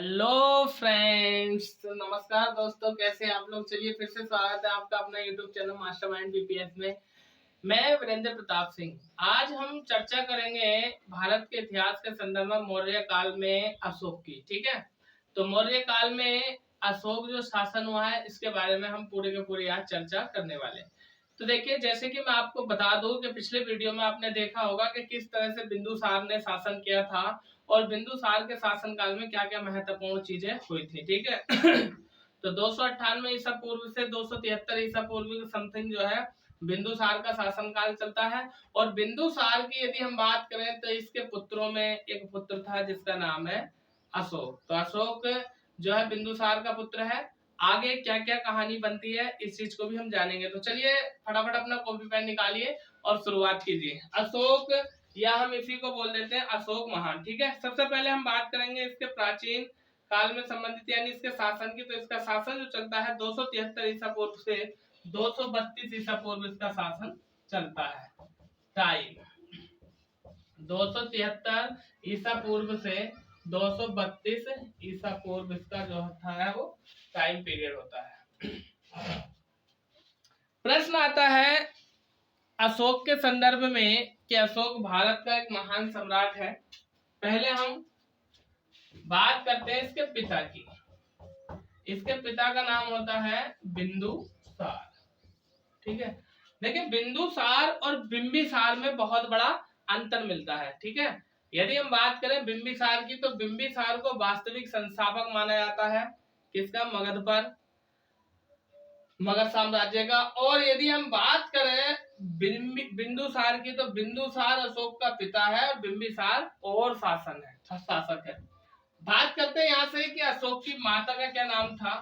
Hello friends, तो नमस्कार दोस्तों, कैसे हैं आप लोग। चलिए फिर से स्वागत है आपका अपना यूट्यूब चैनल मास्टरमाइंड बीपीएस में। मैं वीरेंद्र प्रताप सिंह। आज हम चर्चा करेंगे भारत के इतिहास के संदर्भ में मौर्य काल में अशोक की। ठीक है, तो मौर्य काल में अशोक जो शासन हुआ है इसके बारे में हम पूरे के पूरे आज चर्चा करने वाले हैं। तो देखिए, जैसे कि मैं आपको बता दूं कि पिछले वीडियो में आपने देखा होगा कि किस तरह से बिंदुसार ने शासन किया था और बिंदुसार के शासनकाल में क्या क्या महत्वपूर्ण चीजें हुई थी। ठीक है तो 298 ईसा पूर्व से 273 ईसा पूर्व के समथिंग जो है बिंदुसार का शासनकाल चलता है। और बिंदुसार की यदि हम बात करें तो इसके पुत्रों में एक पुत्र था जिसका नाम है अशोक। तो अशोक जो है बिंदुसार का पुत्र है। आगे क्या क्या कहानी बनती है इस चीज को भी हम जानेंगे। तो चलिए फटाफट अपना कॉपी पेन निकालिए और शुरुआत कीजिए। अशोक, या हम इसी को बोल देते हैं अशोक महान। ठीक है, सबसे पहले हम बात करेंगे इसके प्राचीन काल में संबंधित यानी इसके शासन की। तो इसका शासन जो चलता है 273 ईसा पूर्व से 232 ईसा पूर्व इसका शासन चलता है। टाइम 273 ईसा पूर्व से 232 ईसा पूर्व इसका जो है वो टाइम पीरियड होता है। प्रश्न आता है अशोक के संदर्भ में कि अशोक भारत का एक महान सम्राट है। पहले हम बात करते हैं इसके पिता की। इसके पिता का नाम होता है बिंदुसार। ठीक है, देखिए बिंदुसार और बिंबिसार में बहुत बड़ा अंतर मिलता है। ठीक है, यदि हम बात करें बिंबिसार की तो बिंबिसार को वास्तविक संस्थापक माना जाता है किसका, मगध साम्राज्य का। और यदि हम बात करें बिंदुसार की तो बिंदुसार अशोक का पिता है और बिंबिसार और शासक है। बात करते हैं यहाँ से कि अशोक की माता का क्या नाम था।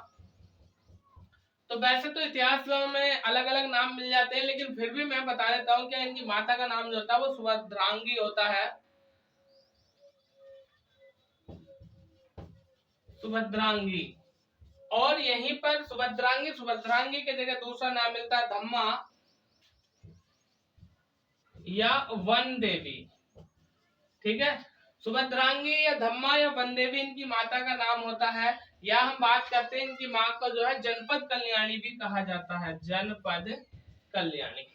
तो वैसे तो इतिहास में अलग अलग नाम मिल जाते हैं, लेकिन फिर भी मैं बता देता हूँ कि इनकी माता का नाम जो होता है वो सुभद्रांगी होता है। सुभद्रांगी। और यहीं पर सुभद्रांगी के जगह दूसरा नाम मिलता है धम्मा या वन देवी। ठीक है, सुभद्रांगी या धम्मा या वन देवी इनकी माता का नाम होता है। या हम बात करते हैं इनकी माँ को जो है जनपद कल्याणी भी कहा जाता है, जनपद कल्याणी।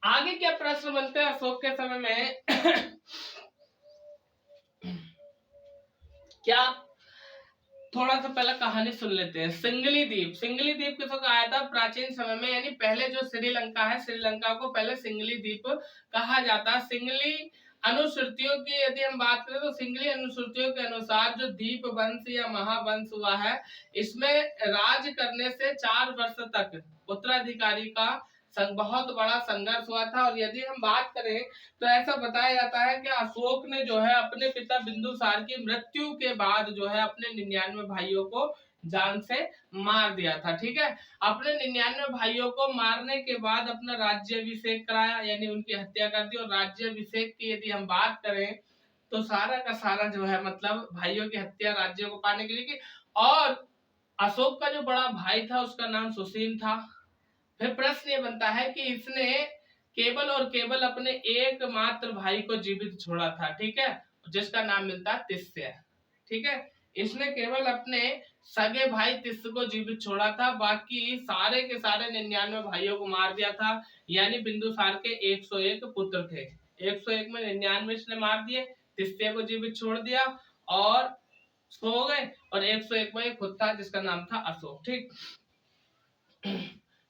आगे क्या प्रश्न बनते हैं अशोक के समय में क्या, थोड़ा सा पहले कहानी सुन लेते हैं। सिंगली द्वीप किसको कहा था प्राचीन समय में, यानी पहले जो श्रीलंका है, श्रीलंका को पहले सिंगली द्वीप कहा जाता है। सिंगली अनुश्रुतियों की यदि हम बात करें तो सिंगली अनुश्रुतियों के अनुसार जो दीप वंश या महावंश हुआ है इसमें राज करने से 4 वर्ष तक उत्तराधिकारी का बहुत बड़ा संघर्ष हुआ था। और यदि हम बात करें तो ऐसा बताया जाता है कि अशोक ने जो है अपने पिता बिंदुसार की मृत्यु के बाद जो है अपने 99 भाइयों को जान से मार दिया था। ठीक है, अपने 99 भाइयों को मारने के बाद अपना राज्याभिषेक कराया, यानी उनकी हत्या कर दी। और राज्याभिषेक की यदि हम बात करें तो सारा का सारा जो है मतलब भाइयों की हत्या राज्य को पाने के लिए की। और अशोक का जो बड़ा भाई था उसका नाम सुसीम था। फिर प्रश्न ये बनता है कि इसने केवल और केवल अपने एकमात्र भाई को जीवित छोड़ा था। ठीक है, जिसका नाम मिलता है तिस्य। ठीक है, इसने केवल अपने सगे भाई तिस्य को जीवित छोड़ा था, बाकी सारे के सारे 99 भाइयों को मार दिया था। यानी बिंदुसार के 101 पुत्र थे, 101 में 99 इसने मार दिए, तिस्य को जीवित छोड़ दिया और सो गए। और 101 में खुद था जिसका नाम था अशोक। ठीक,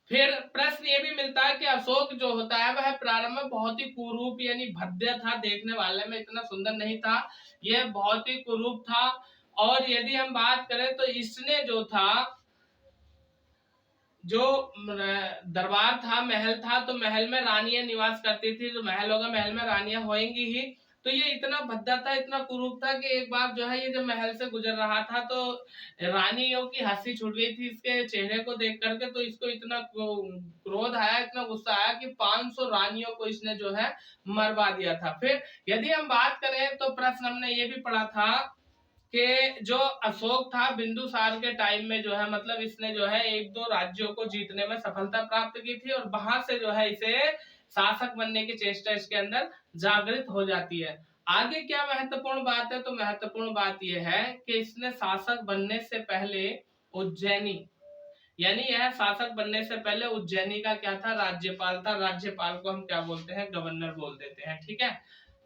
फिर प्रश्न ये भी मिलता है कि अशोक जो होता है वह प्रारंभ में बहुत ही कुरूप यानी भद्य था, देखने वाले में इतना सुंदर नहीं था, यह बहुत ही कुरूप था। और यदि हम बात करें तो इसने जो था जो दरबार था, महल था, तो महल में रानियां निवास करती थी। जो महल होगा महल में रानियां होंगी ही। तो ये इतना भद्दा था, इतना कुरूप था कि एक बार जो है ये जब महल से गुजर रहा था तो रानियों की हंसी छूट गई थी इसके चेहरे को देख करके। तो इसको इतना क्रोध आया, इतना गुस्सा आया कि 500 रानियों को इसने जो है मरवा दिया था। फिर यदि हम बात करें तो प्रश्न हमने ये भी पढ़ा था कि जो अशोक था बिंदुसार के टाइम में जो है मतलब इसने जो है 1-2 राज्यों को जीतने में सफलता प्राप्त की थी। और वहां से जो है इसे शासक बनने की चेष्टा इसके अंदर जागृत हो जाती है। आगे क्या महत्वपूर्ण बात है, तो महत्वपूर्ण बात यह है कि इसने शासक बनने से पहले उज्जैनी, यानी यह शासक बनने से पहले उज्जैनी का क्या था, राज्यपाल था। राज्यपाल को हम क्या बोलते हैं, गवर्नर बोल देते हैं, ठीक है।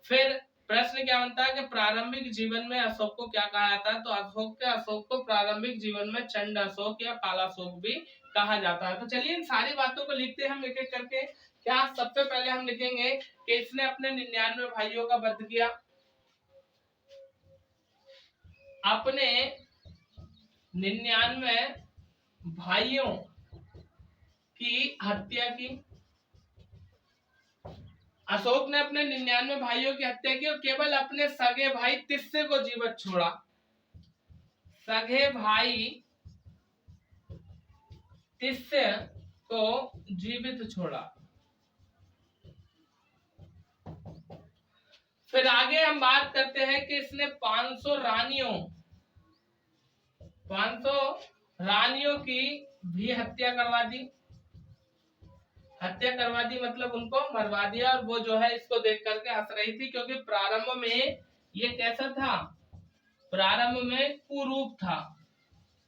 फिर प्रश्न क्या बनता है कि प्रारंभिक जीवन में अशोक को क्या कहा जाता है, तो अशोक को प्रारंभिक जीवन में चंड अशोक या काला अशोक भी कहा जाता है। तो चलिए इन सारी बातों को लिखते हैं हम एक एक करके। क्या सबसे पहले हम लिखेंगे कि इसने अपने 99 भाइयों का वध किया, अपने 99 भाइयों की हत्या की। अशोक ने अपने 99 भाइयों की हत्या की और केवल अपने सगे भाई तिस्से को जीवित छोड़ा। सगे भाई तिस्से को जीवित छोड़ा। फिर आगे हम बात करते हैं कि इसने 500 रानियों की भी हत्या करवा दी। हत्या करवा दी मतलब उनको मरवा दिया, और वो जो है इसको देख करके हंस रही थी, क्योंकि प्रारंभ में ये कैसा था, प्रारंभ में कुरूप था।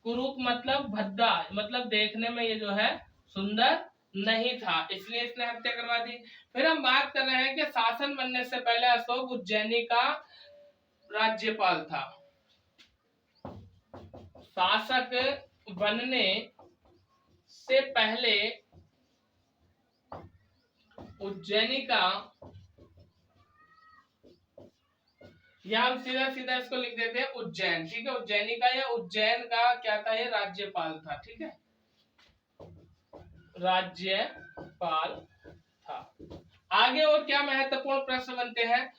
कुरूप मतलब भद्दा, मतलब देखने में ये जो है सुंदर नहीं था, इसलिए इसने हत्या करवा दी। फिर हम बात कर रहे हैं कि शासन बनने से पहले अशोक उज्जैनी का राज्यपाल था। शासक बनने से पहले उज्जैनी का, या हम सीधा सीधा इसको लिख देते हैं उज्जैन, ठीक है। उज्जैनी का या उज्जैन का क्या था, ये राज्यपाल था, ठीक है, राज्यपाल था। आगे और क्या महत्वपूर्ण प्रश्न बनते हैं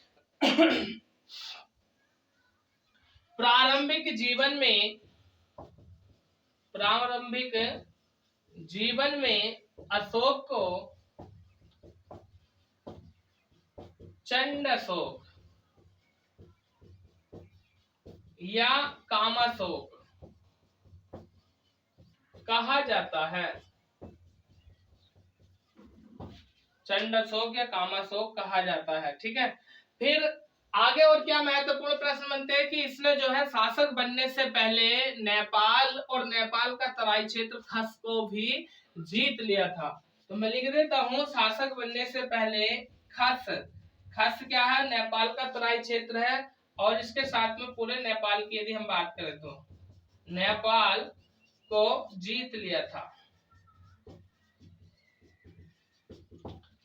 प्रारंभिक जीवन में अशोक को चंड अशोक या कामाशोक कहा जाता है। चंड अशोक या कामाशोक कहा जाता है, ठीक है। फिर आगे और क्या महत्वपूर्ण प्रश्न बनते हैं कि इसने जो है शासक बनने से पहले नेपाल और नेपाल का तराई क्षेत्र खस को भी जीत लिया था। तो मैं लिख देता हूँ, शासक बनने से पहले खस, खस क्या है, नेपाल का तराई क्षेत्र है, और इसके साथ में पूरे नेपाल की यदि हम बात करें तो नेपाल को जीत लिया था,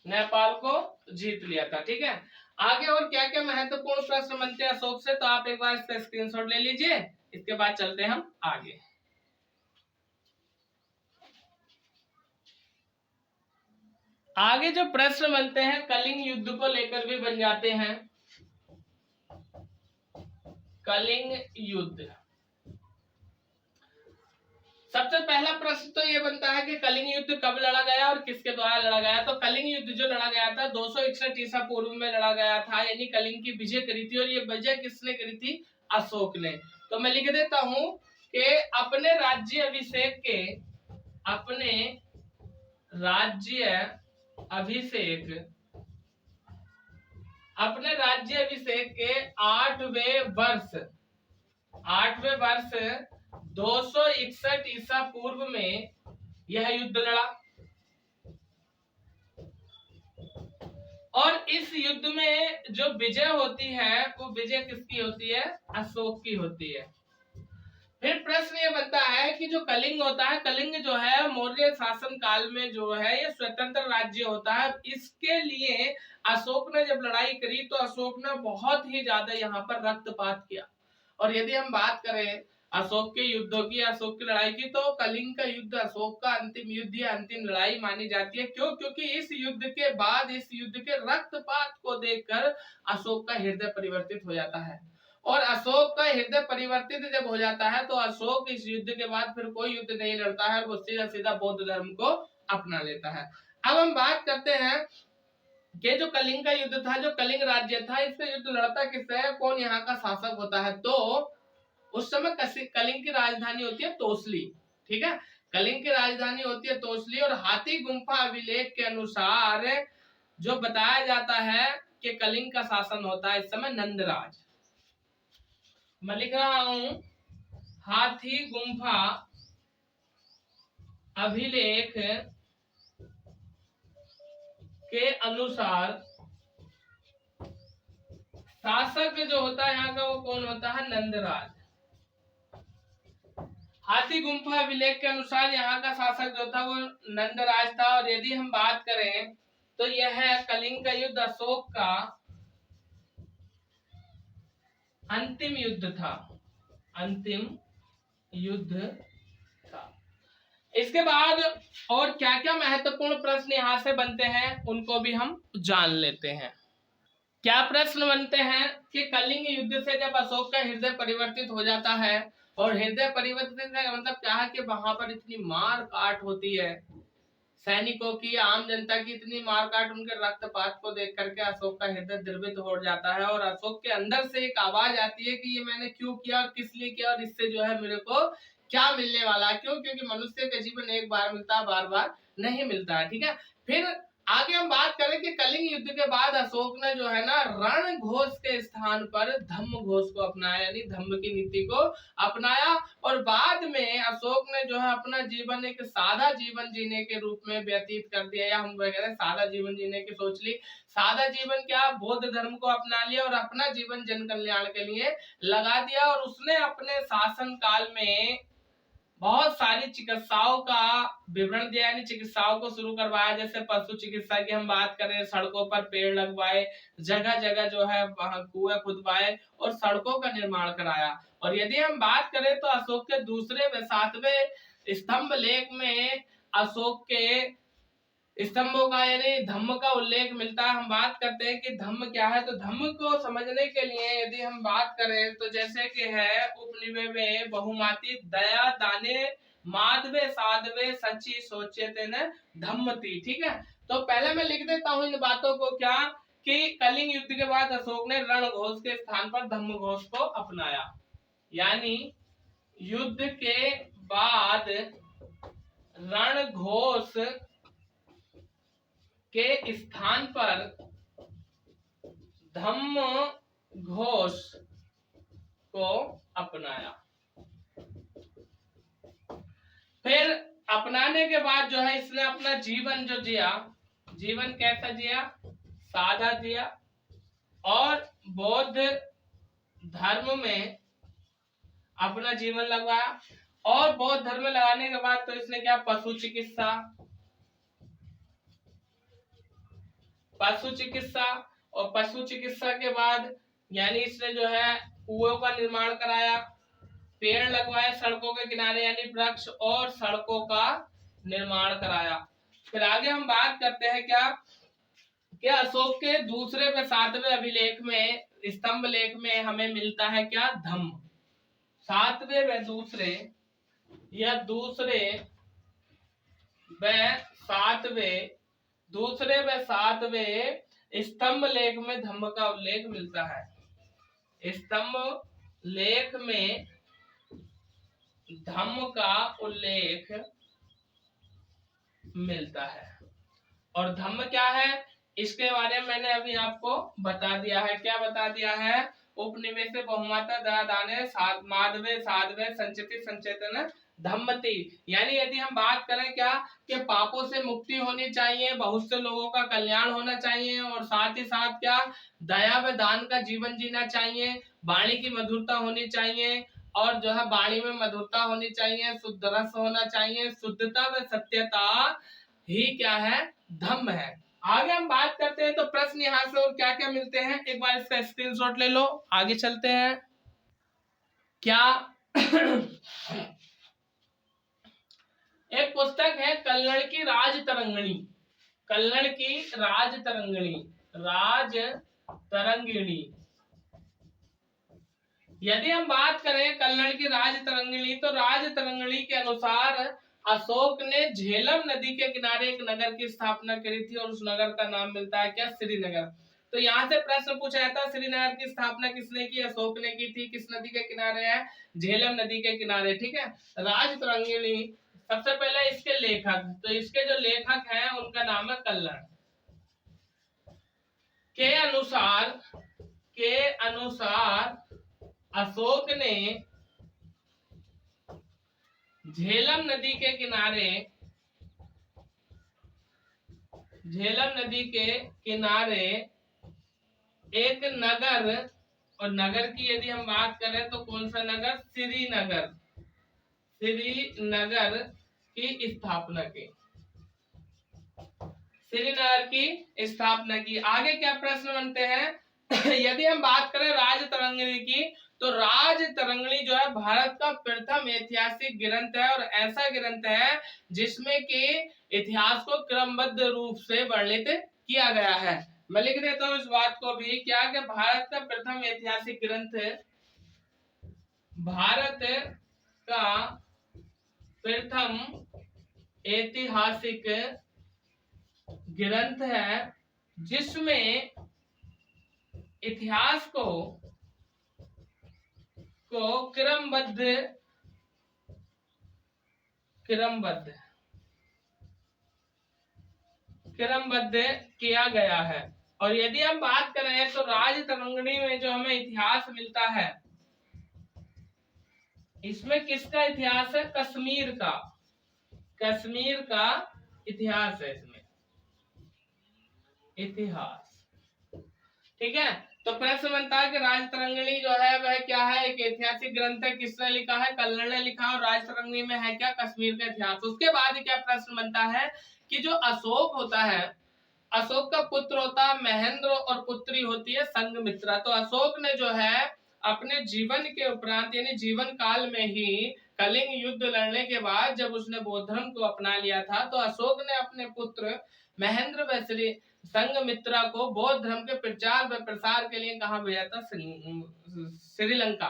नेपाल को जीत लिया था, ठीक है। आगे और क्या क्या महत्वपूर्ण प्रश्न बनते हैं अशोक से, तो आप एक बार इसका स्क्रीनशॉट ले लीजिए, इसके बाद चलते हैं हम आगे। आगे जो प्रश्न बनते हैं कलिंग युद्ध को लेकर भी बन जाते हैं। कलिंग युद्ध, सबसे पहला प्रश्न तो ये बनता है कि कलिंग युद्ध कब लड़ा गया और किसके द्वारा लड़ा गया। तो कलिंग युद्ध जो लड़ा गया था 261 ईसा पूर्व में लड़ा गया था, यानी कलिंग की विजय करी थी, और ये विजय किसने करी थी, अशोक ने। तो मैं लिख देता हूं कि अपने राज्य अभिषेक के 8वें वर्ष 261 ईसा पूर्व में यह युद्ध लड़ा, और इस युद्ध में जो विजय होती है वो विजय किसकी होती है, अशोक की होती है। फिर प्रश्न ये बनता है कि जो कलिंग होता है, कलिंग जो है मौर्य शासन काल में जो है ये स्वतंत्र राज्य होता है। इसके लिए अशोक ने जब लड़ाई करी तो अशोक ने बहुत ही ज्यादा यहाँ पर रक्तपात किया। और यदि हम बात करें अशोक के युद्धों की, अशोक की लड़ाई की, तो कलिंग का युद्ध अशोक का अंतिम युद्ध या अंतिम लड़ाई मानी जाती है। क्यों? क्योंकि इस युद्ध के बाद, इस युद्ध के रक्तपात को देखकर अशोक का हृदय परिवर्तित हो जाता है, और अशोक का हृदय परिवर्तित जब हो जाता है तो अशोक इस युद्ध के बाद फिर कोई युद्ध नहीं लड़ता है, वो सीधा सीधा बौद्ध धर्म को अपना लेता है। अब हम बात करते हैं कि जो कलिंग का युद्ध था, जो कलिंग राज्य था, इसका युद्ध लड़ता किससे है, कौन यहाँ का शासक होता है। तो उस समय कलिंग की राजधानी होती है तोसली, ठीक है, कलिंग की राजधानी होती है तोसली। और हाथी गुम्फा अभिलेख के अनुसार जो बताया जाता है के कलिंग का शासन होता है इस समय नंदराज। मैं लिख रहा हूं हाथी गुम्फा अभिलेख के अनुसार शासक जो होता है यहाँ का वो कौन होता है? नंदराज। हाथी गुम्फा अभिलेख के अनुसार यहाँ का शासक जो था वो नंदराज था। और यदि हम बात करें तो यह है कलिंग का युद्ध अशोक का अंतिम युद्ध था, अंतिम युद्ध था। इसके बाद और क्या क्या महत्वपूर्ण प्रश्न यहाँ से बनते हैं उनको भी हम जान लेते हैं। क्या प्रश्न बनते हैं कि कलिंग युद्ध से जब अशोक का हृदय परिवर्तित हो जाता है, और हृदय परिवर्तित का मतलब क्या है कि वहां पर इतनी मार काट होती है, सैनिकों की, आम जनता की इतनी मार काट, उनके रक्तपात को देख करके अशोक का हृदय द्रवित हो जाता है। और अशोक के अंदर से एक आवाज आती है कि ये मैंने क्यों किया और किस लिए किया और इससे जो है मेरे को क्या मिलने वाला है। क्यों? क्योंकि मनुष्य का जीवन एक बार मिलता है, बार बार नहीं मिलता है। ठीक है, फिर आगे हम बात करें कि कलिंग युद्ध के बाद अशोक ने जो है ना रण घोष के स्थान पर धम्म घोष को अपनाया, यानी धम्म की नीति को अपनाया। और बाद में अशोक ने जो है अपना जीवन एक सादा जीवन जीने के रूप में व्यतीत कर दिया, या हम वगैरह सादा जीवन जीने की सोच ली। सादा जीवन क्या? बौद्ध धर्म को अपना लिया और अपना जीवन जन कल्याण के लिए लगा दिया। और उसने अपने शासन काल में बहुत सारी चिकित्साओं का विवरण दिया, यानी चिकित्साओं को शुरू करवाया। जैसे पशु चिकित्सा की हम बात करें, सड़कों पर पेड़ लगवाए, जगह जगह जो है कुएं खुदवाए और सड़कों का निर्माण कराया। और यदि हम बात करें तो अशोक के दूसरे व सातवें स्तंभ लेख में अशोक के स्तंभों का यानी धम्म का उल्लेख मिलता है। हम बात करते हैं कि धम्म क्या है, तो धम्म को समझने के लिए यदि हम बात करें तो जैसे कि है उपनिवेश में बहुमाती दया दाने माधवे साधवे सच्ची सोचे तेने धम्मती। ठीक है, तो पहले मैं लिख देता हूं इन बातों को, क्या कि कलिंग युद्ध के बाद अशोक ने रण घोष के स्थान पर धम्म घोष को अपनाया, यानी युद्ध के बाद रण घोष के स्थान पर धम्म घोष को अपनाया। फिर अपनाने के बाद जो है इसने अपना जीवन जो जिया, जीवन कैसा जिया? सादा जिया। और बौद्ध धर्म में अपना जीवन लगवाया। और बौद्ध धर्म में लगाने के बाद तो इसने क्या? पशु चिकित्सा, पशु चिकित्सा। और पशु चिकित्सा के बाद यानी इसने जो है कुओं का निर्माण कराया, पेड़ लगवाए सड़कों के किनारे यानी वृक्ष, और सड़कों का निर्माण कराया। फिर आगे हम बात करते हैं क्या अशोक के दूसरे व सातवें अभिलेख में स्तंभ लेख में हमें मिलता है क्या? धम्म। सातवें व दूसरे या दूसरे व सातवें, दूसरे व सातवें स्तंभ लेख में धम्म का उल्लेख मिलता है। स्तंभ लेख में धम्म का उल्लेख मिलता है। और धम्म क्या है इसके बारे में मैंने अभी आपको बता दिया है। क्या बता दिया है? उपनिवेश बहुमाता दाने माधवे साधवे संचिति संचेतन धम्मति, यानी यदि हम बात करें क्या कि पापों से मुक्ति होनी चाहिए, बहुत से लोगों का कल्याण होना चाहिए, और साथ ही साथ क्या दया व दान का जीवन जीना चाहिए, वाणी की मधुरता होनी चाहिए, और जो है वाणी में मधुरता होनी चाहिए, शुद्ध रस होना चाहिए, शुद्धता व सत्यता ही क्या है? धम्म है। आगे हम बात करते हैं तो प्रश्न यहाँ से और क्या क्या मिलते हैं, एक बार इसका स्क्रीनशॉट ले लो, आगे चलते हैं। क्या एक पुस्तक है कल्लड़ की राज तरंगिणी, कल्लड़ की राज तरंगिणी, राज तरंगिणी। यदि हम बात करें कल्लड़ की राज तरंगिणी, तो राज तरंगिणी के अनुसार अशोक ने झेलम नदी के किनारे एक नगर की स्थापना करी थी, और उस नगर का नाम मिलता है क्या? श्रीनगर। तो यहाँ से प्रश्न पूछा जाता है श्रीनगर की स्थापना किसने की? अशोक ने की थी। किस नदी के किनारे है? झेलम नदी के किनारे। ठीक है, राज तरंगिणी। सबसे पहले इसके लेखक, तो इसके जो लेखक हैं उनका नाम है कल्लड़। के अनुसार अशोक ने झेलम नदी के किनारे एक नगर, और नगर की यदि हम बात करें तो कौन सा नगर? श्रीनगर की स्थापना की। श्रीनगर की स्थापना की। आगे क्या प्रश्न बनते हैं? यदि हम बात करें राजतरंगिणी की, तो राजतरंगिणी जो है भारत का प्रथम ऐतिहासिक ग्रंथ है, और ऐसा ग्रंथ है जिसमें कि इतिहास को क्रमबद्ध रूप से वर्णित किया गया है। मैं लिख देता हूं इस बात को भी, क्या कि भारत का प्रथम ऐतिहासिक ग्रंथ, भारत का प्रथम ऐतिहासिक ग्रंथ है जिसमें इतिहास को क्रमबद्ध किया गया है। और यदि हम बात करें तो राजतरंगिणी में जो हमें इतिहास मिलता है, इसमें किसका इतिहास है? कश्मीर का इतिहास है इसमें, इतिहास। ठीक है, तो प्रश्न बनता है कि राजतरंगिणी जो है वह क्या है? एक ऐतिहासिक ग्रंथ है। किसने लिखा है? कल्हड़ ने लिखा। और राजतरंगिणी में है क्या? कश्मीर का इतिहास। उसके बाद क्या प्रश्न बनता है कि जो अशोक होता है, अशोक का पुत्र होता है महेंद्र और पुत्री होती है संघमित्रा। तो अशोक ने जो है अपने जीवन के उपरांत यानी जीवन काल में ही कलिंग युद्ध लड़ने के बाद जब उसने बौद्ध धर्म को अपना लिया था, तो अशोक ने अपने पुत्र महेंद्र व संघमित्रा को बौद्ध धर्म के प्रचार व प्रसार के लिए कहाँ भेजा था? श्रीलंका।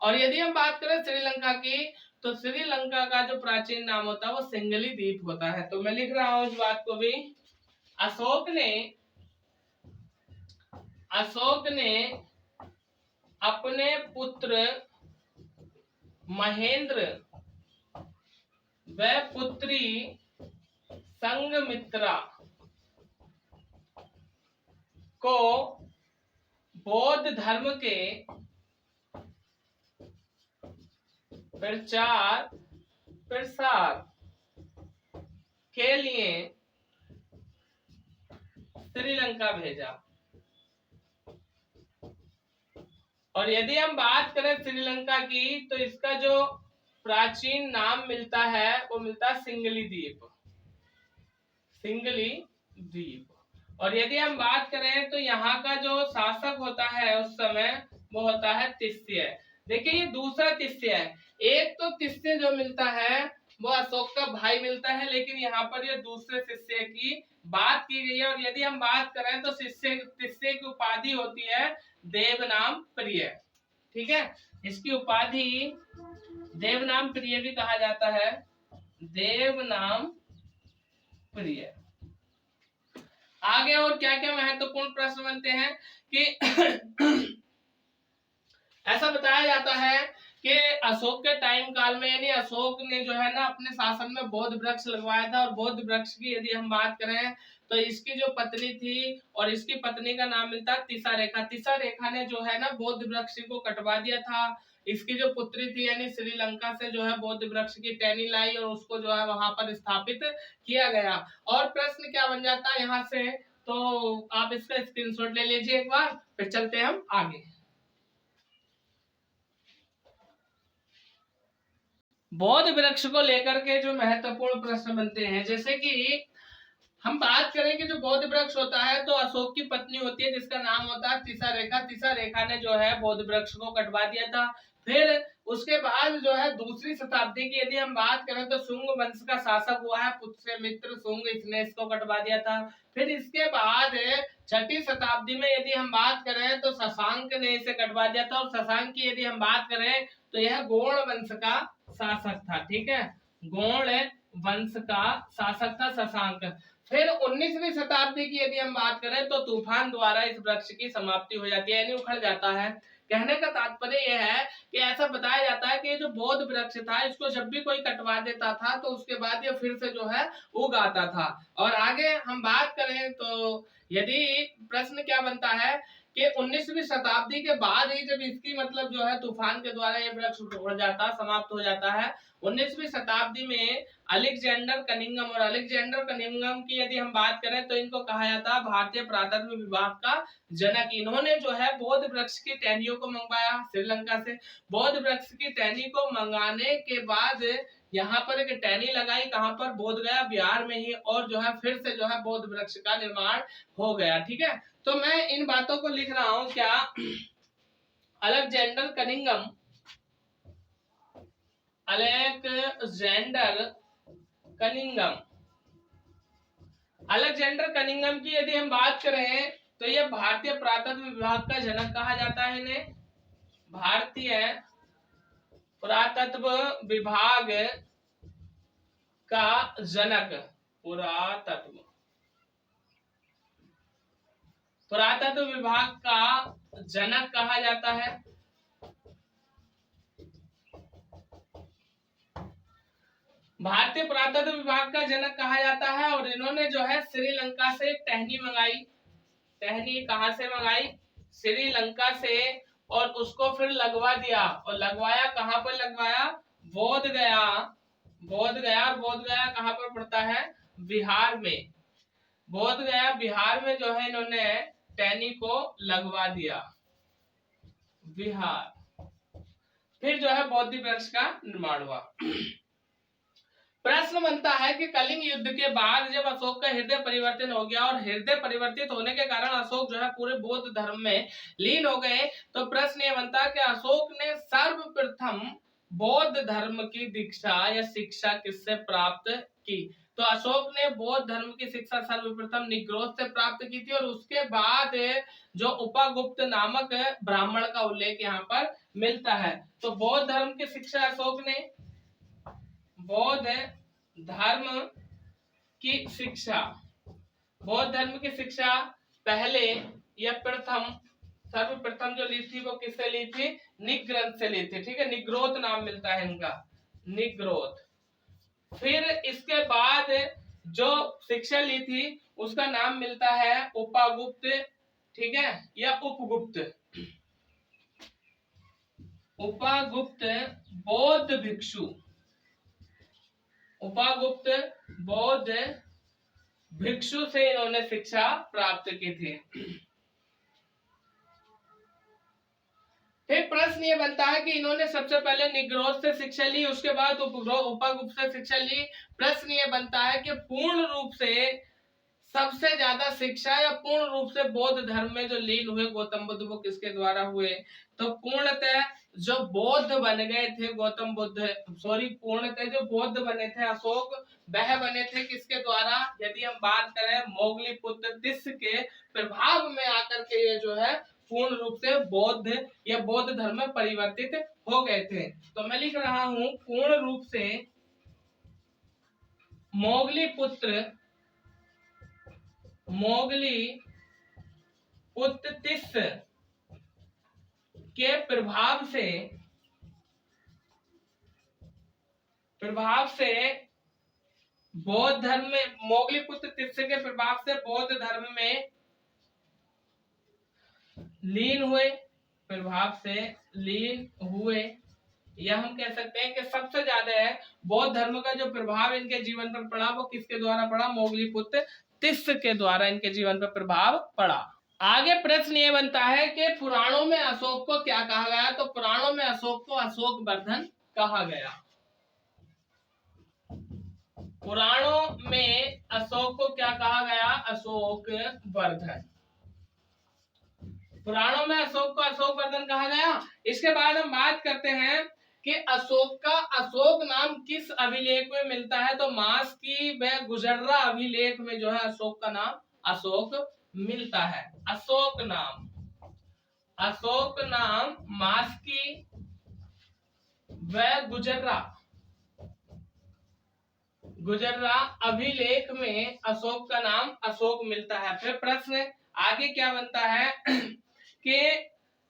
और यदि हम बात करें श्रीलंका की, तो श्रीलंका का जो प्राचीन नाम होता है वो सिंगली द्वीप होता है। तो मैं लिख रहा हूं इस बात को भी, अशोक ने अपने पुत्र महेंद्र व पुत्री संघमित्रा को बौद्ध धर्म के प्रचार प्रसार के लिए श्रीलंका भेजा। और यदि हम बात करें श्रीलंका की, तो इसका जो प्राचीन नाम मिलता है वो मिलता है सिंगली द्वीप। और यदि हम बात करें तो यहाँ का जो शासक होता है उस समय वो होता है तिस्य। देखिए ये दूसरा तिस्य है। एक तो तिस्य जो मिलता है वो अशोक का भाई मिलता है, लेकिन यहाँ पर ये दूसरे तिस्य की बात की गई है। और यदि हम बात करें तो तिस्य की उपाधि होती है देवनाम प्रिय। ठीक है, इसकी उपाधि देवनाम प्रिय भी कहा जाता है, देवनाम प्रिय। आगे और क्या क्या महत्वपूर्ण प्रश्न बनते हैं कि ऐसा बताया जाता है कि अशोक के टाइम काल में यानी अशोक ने जो है ना अपने शासन में बौद्ध वृक्ष लगवाया था। और बौद्ध वृक्ष की यदि हम बात करें तो इसकी जो पत्नी थी और इसकी पत्नी का नाम मिलता है तिसा रेखा। तिसा रेखा ने जो है ना बौद्ध वृक्ष को कटवा दिया था। इसकी जो पुत्री थी यानी श्रीलंका से जो है बौद्ध वृक्ष की टहनी लाई और उसको जो है वहां पर स्थापित किया गया। और प्रश्न क्या बन जाता है यहाँ से, तो आप इसका स्क्रीनशॉट ले लीजिए एक बार, फिर चलते हैं हम आगे। बौद्ध वृक्ष को लेकर के जो महत्वपूर्ण प्रश्न बनते हैं, जैसे कि हम बात करें कि जो बौद्ध वृक्ष होता है तो अशोक की पत्नी होती है जिसका नाम होता है तिसा रेखा। तिसा रेखा ने जो है बौद्ध वृक्ष को कटवा दिया था। फिर उसके बाद जो है दूसरी शताब्दी की यदि हम बात करें तो शुंग वंश का शासक हुआ है पुष्यमित्र शुंग, इसने इसको कटवा दिया था। फिर इसके बाद छठी शताब्दी में यदि हम बात करें तो शशांक ने इसे कटवा दिया था। और शशांक की यदि हम बात करें तो यह गौड़ वंश का शासक था। ठीक है, गौड़ वंश का शासक था शशांक। फिर 19वीं शताब्दी की यदि हम बात करें तो तूफान द्वारा इस वृक्ष की समाप्ति हो जाती है यानी उखड़ जाता है। कहने का तात्पर्य यह है कि ऐसा बताया जाता है कि जो बोध वृक्ष था इसको जब भी कोई कटवा देता था तो उसके बाद ये फिर से जो है उग आता था। और आगे हम बात करें तो यदि प्रश्न क्या बनता है कि 19वीं शताब्दी के बाद ही जब इसकी मतलब जो है तूफान के द्वारा ये वृक्ष उड़ जाता, समाप्त हो जाता है। 19वीं शताब्दी में अलेक्जेंडर कनिंघम, और अलेक्जेंडर कनिंघम की यदि हम बात करें तो इनको कहा जाता है भारतीय पुरातत्व विभाग का जनक। इन्होंने जो है बोध वृक्ष की टहनियों को मंगवाया श्रीलंका से। बोध वृक्ष की टहनी को मंगाने के बाद यहाँ पर एक टहनी लगाई, कहां पर, बोध गया बिहार में ही, और जो है फिर से जो है बोध वृक्ष का निर्माण हो गया। ठीक है, तो मैं इन बातों को लिख रहा हूं क्या, Alexander Cunningham, Alexander Cunningham, Alexander Cunningham की यदि हम बात करें तो ये भारतीय पुरातत्व विभाग का जनक कहा जाता है इन्हें। भारतीय पुरातत्व विभाग का जनक, पुरातत्व विभाग का जनक कहा जाता है। भारतीय पुरातत्व विभाग का जनक कहा जाता है। और इन्होंने जो है श्रीलंका से टहनी मंगाई। टहनी कहां से मंगाई? श्रीलंका से, और उसको फिर लगवा दिया। और लगवाया कहां पर लगवाया? बोध गया। बोध गया, और बोध गया कहां पर पड़ता है? बिहार में। बोध गया बिहार में जो है इन्होंने टहनी को लगवा दिया, बिहार। फिर जो है बोधि वृक्ष का निर्माण हुआ। प्रश्न बनता है कि कलिंग युद्ध के बाद जब अशोक का हृदय परिवर्तन हो गया, और हृदय परिवर्तित होने के कारण अशोक जो है पूरे बौद्ध धर्म में लीन हो गए, तो प्रश्न ये बनता है कि अशोक ने सर्वप्रथम बौद्ध धर्म की दीक्षा या शिक्षा किससे प्राप्त की? तो अशोक ने बौद्ध धर्म की शिक्षा सर्वप्रथम निग्रोध से प्राप्त की थी, और उसके बाद जो उपगुप्त नामक ब्राह्मण का उल्लेख यहाँ पर मिलता है। तो बौद्ध धर्म की शिक्षा अशोक ने, बौद्ध धर्म की शिक्षा, बौद्ध धर्म की शिक्षा पहले या प्रथम, सर्वप्रथम जो ली थी वो किससे ली थी? निग्रंथ से ली थी। ठीक है, निग्रोध नाम मिलता है इनका, निग्रोध। फिर इसके बाद जो शिक्षा ली थी उसका नाम मिलता है उपगुप्त, ठीक है, या उपगुप्त। उपगुप्त बौद्ध भिक्षु, उपगुप्त बौद्ध भिक्षु से इन्होंने शिक्षा प्राप्त की थी। फिर प्रश्न ये बनता है कि इन्होंने सबसे पहले निग्रोध से शिक्षा ली, उसके बाद उपगुप्त से शिक्षा ली। प्रश्न ये बनता है कि पूर्ण रूप से सबसे ज्यादा शिक्षा या पूर्ण रूप से बौद्ध धर्म में जो लीन हुए गौतम बुद्ध, वो किसके द्वारा हुए? तो पूर्णतः जो बौद्ध बन गए थे गौतम बुद्ध, पूर्णतः जो बौद्ध बने थे अशोक, वह बने थे किसके द्वारा? यदि हम बात करें मोगलीपुत्र तिस्स के प्रभाव में आकर के ये जो है पूर्ण रूप से बौद्ध या बौद्ध धर्म में परिवर्तित हो गए थे। तो मैं लिख रहा हूं पूर्ण रूप से मोगलीपुत्र तिस्स के प्रभाव से बौद्ध धर्म में, मोगलीपुत्र तिस्स के प्रभाव से बौद्ध धर्म में लीन हुए, प्रभाव से लीन हुए, या हम कह सकते हैं कि सबसे ज्यादा है बौद्ध धर्म का जो प्रभाव इनके जीवन पर पड़ा वो किसके द्वारा पड़ा? मोगलीपुत्र तिस्स के द्वारा इनके जीवन पर प्रभाव पड़ा। आगे प्रश्न ये बनता है कि पुराणों में अशोक को क्या कहा गया? तो पुराणों में अशोक को अशोक वर्धन कहा गया। पुराणों में अशोक को क्या कहा गया? अशोक वर्धन। पुराणों में अशोक को अशोक वर्धन कहा गया। इसके बाद हम बात करते हैं कि अशोक का अशोक नाम किस अभिलेख में मिलता है? तो मास की व गुजर्रा अभिलेख में जो है अशोक का नाम अशोक मिलता है। अशोक नाम मास की व गुजर्रा अभिलेख में अशोक का नाम अशोक मिलता है। फिर प्रश्न आगे क्या बनता है कि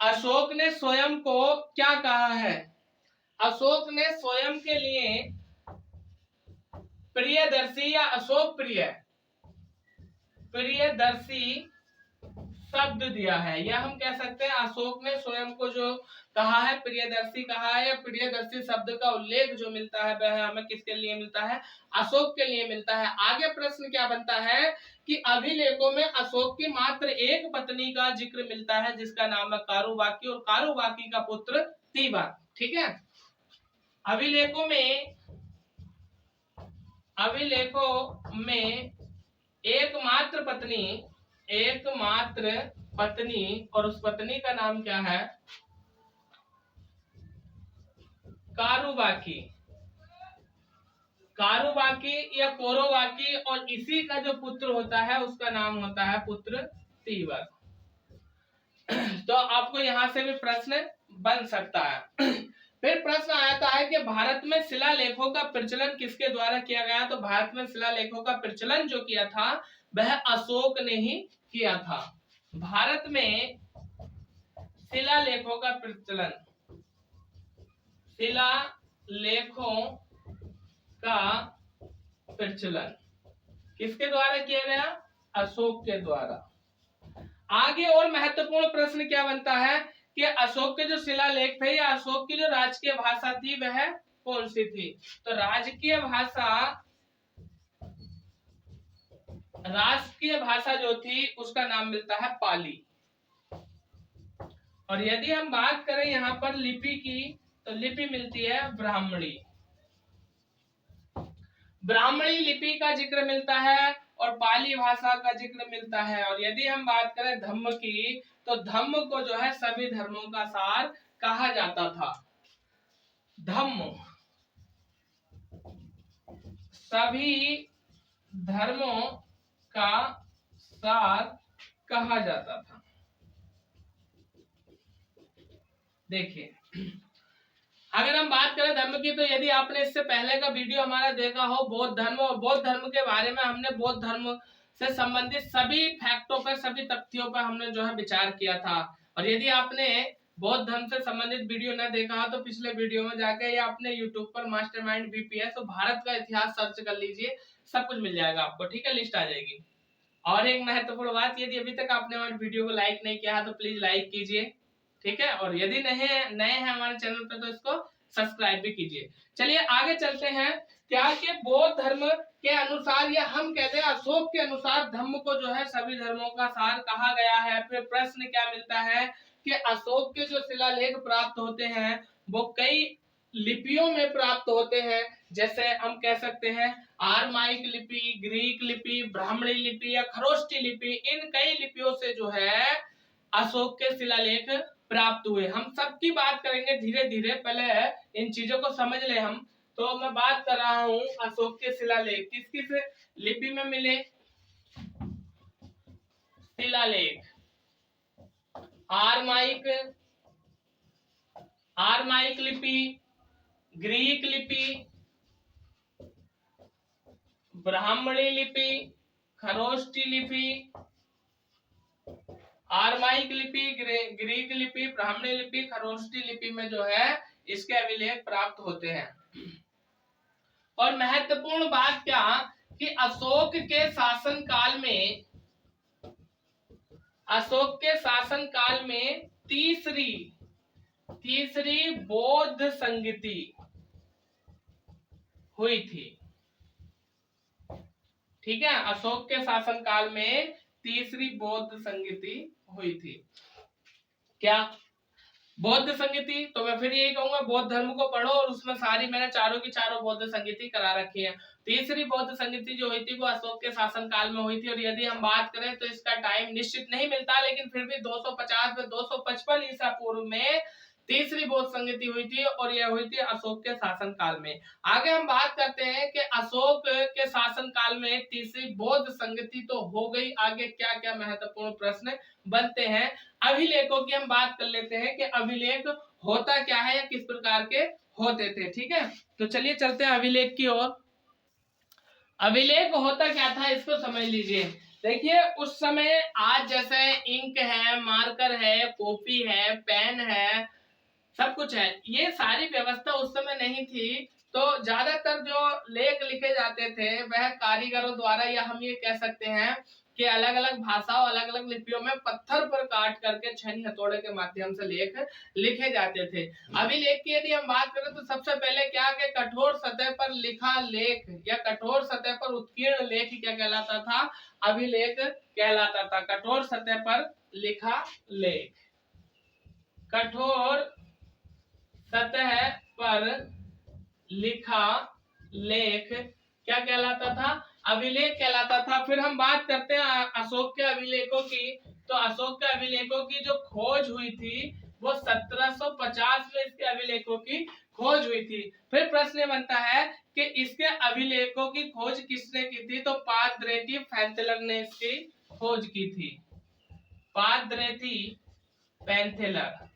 अशोक ने स्वयं को क्या कहा है? अशोक ने स्वयं के लिए प्रियदर्शी या अशोक प्रियदर्शी शब्द दिया है, या हम कह सकते हैं अशोक ने स्वयं को जो कहा है प्रियदर्शी कहा है, या प्रियदर्शी शब्द का उल्लेख जो मिलता है वह हमें किसके लिए मिलता है? अशोक के लिए मिलता है। आगे प्रश्न क्या बनता है कि अभिलेखों में अशोक की मात्र एक पत्नी का जिक्र मिलता है जिसका नाम है कारुबाकी, और कारुबाकी का पुत्र तीबा। ठीक है, अभिलेखों में एकमात्र पत्नी और उस पत्नी का नाम क्या है? कारुबाकी या कोरोबाकी, और इसी का जो पुत्र होता है उसका नाम होता है पुत्र तीवक। तो आपको यहां से भी प्रश्न बन सकता है। फिर प्रश्न आता है कि भारत में शिलालेखों का प्रचलन किसके द्वारा किया गया? तो भारत में शिलालेखों का प्रचलन जो किया था वह अशोक ने ही किया था। भारत में शिलालेखों का प्रचलन, शिलालेखों का प्रचलन किसके द्वारा किया गया? अशोक के द्वारा। आगे और महत्वपूर्ण प्रश्न क्या बनता है कि अशोक के जो शिलालेख थे या अशोक की जो राजकीय भाषा थी वह कौन सी थी? तो राजकीय भाषा जो थी उसका नाम मिलता है पाली। और यदि हम बात करें यहाँ पर लिपि की, तो लिपि मिलती है ब्राह्मणी। ब्राह्मणी लिपि का जिक्र मिलता है और पाली भाषा का जिक्र मिलता है। और यदि हम बात करें धम्म की, तो धम्म को जो है सभी धर्मों का सार कहा जाता था। धम्म सभी धर्मों का सार कहा जाता था। देखिए, अगर हम बात करें धर्म की, तो यदि आपने इससे पहले का वीडियो हमारा देखा हो बौद्ध धर्म, और बौद्ध धर्म के बारे में हमने बौद्ध धर्म से संबंधित सभी फैक्टों पर, सभी तथ्यों पर हमने जो है विचार किया था। और यदि आपने बौद्ध धर्म से संबंधित वीडियो न देखा हो तो पिछले वीडियो में जाके या अपने यूट्यूब पर मास्टरमाइंड बीपीएस और भारत का इतिहास सर्च कर लीजिए, सब कुछ मिल जाएगा आपको। ठीक है, लिस्ट आ जाएगी। और एक महत्वपूर्ण बात, यदि अभी तक आपने हमारे वीडियो को लाइक नहीं किया तो प्लीज लाइक कीजिए। ठीक है, और यदि नए हैं हमारे चैनल पर तो इसको सब्सक्राइब भी कीजिए। चलिए आगे चलते हैं। क्या कि बौद्ध धर्म के अनुसार, या हम कहते हैं अशोक के अनुसार, धम्म को जो है सभी धर्मों का सार कहा गया है। फिर प्रश्न क्या मिलता है कि अशोक के जो शिलालेख प्राप्त होते हैं वो कई लिपियों में प्राप्त होते हैं। जैसे हम कह सकते हैं आरमाइक लिपि, ग्रीक लिपि, ब्राह्मणी लिपि या खरोष्टी लिपि, इन कई लिपियों से जो है अशोक के शिलालेख प्राप्त हुए। हम सबकी बात करेंगे धीरे धीरे, पहले इन चीजों को समझ ले हम। तो मैं बात कर रहा हूं अशोक के शिलालेख किस किस लिपि में मिले। शिलालेख आरमाइक लिपि, ग्रीक लिपि, ब्राह्मणी लिपि, खरोष्टी लिपि, आरमाइक लिपि, ग्रीक लिपि, ब्राह्मणी लिपि, खरोष्टी लिपि में जो है इसके अभिलेख प्राप्त होते हैं। और महत्वपूर्ण बात क्या कि अशोक के शासनकाल में तीसरी बौद्ध संगति हुई थी। ठीक है, अशोक के शासनकाल में तीसरी बौद्ध संगति हुई थी। क्या बौद्ध संगति? तो मैं फिर यही कहूंगा बौद्ध धर्म को पढ़ो और उसमें सारी मैंने चारों की चारों बौद्ध संगति करा रखी है। तीसरी बौद्ध संगति जो हुई थी वो अशोक के शासनकाल में हुई थी। और यदि हम बात करें तो इसका टाइम निश्चित नहीं मिलता, लेकिन फिर भी 250 से 255 ईसा पूर्व में तीसरी बौद्ध संगति हुई थी, और यह हुई थी अशोक के शासनकाल में। आगे हम बात करते हैं कि अशोक के शासनकाल में तीसरी बौद्ध संगति तो हो गई, आगे क्या क्या महत्वपूर्ण प्रश्न बनते हैं। अभिलेखों की हम बात कर लेते हैं कि अभिलेख होता क्या है या किस प्रकार के होते थे। ठीक है, तो चलिए चलते हैं अभिलेख की ओर। अभिलेख होता क्या था इसको समझ लीजिए। देखिए उस समय आज जैसे इंक है, मार्कर है, कॉपी है, पेन है, सब कुछ है, ये सारी व्यवस्था उस समय नहीं थी। तो ज्यादातर जो लेख लिखे जाते थे वह कारीगरों द्वारा, या हम ये कह सकते हैं कि अलग अलग भाषाओं, अलग अलग लिपियों में पत्थर पर काट करके छेनी हथौड़े के माध्यम से लेख लिखे जाते थे। अभिलेख की यदि हम बात करें तो सबसे पहले क्या कि कठोर सतह पर लिखा लेख या कठोर सतह पर उत्कीर्ण लेख क्या कहलाता था? अभिलेख कहलाता था। कठोर सतह पर लिखा लेख, कठोर सतह पर लिखा लेख क्या कहलाता था? अभिलेख कहलाता था। फिर हम बात करते हैं अशोक के अभिलेखों की। तो अशोक के अभिलेखों की जो खोज हुई थी वो 1750 में इसके अभिलेखों की खोज हुई थी। फिर प्रश्न बनता है कि इसके अभिलेखों की खोज किसने की थी? तो पादरेथी पैंथेलर ने इसकी खोज की थी। पादरेथी पैंथेलर,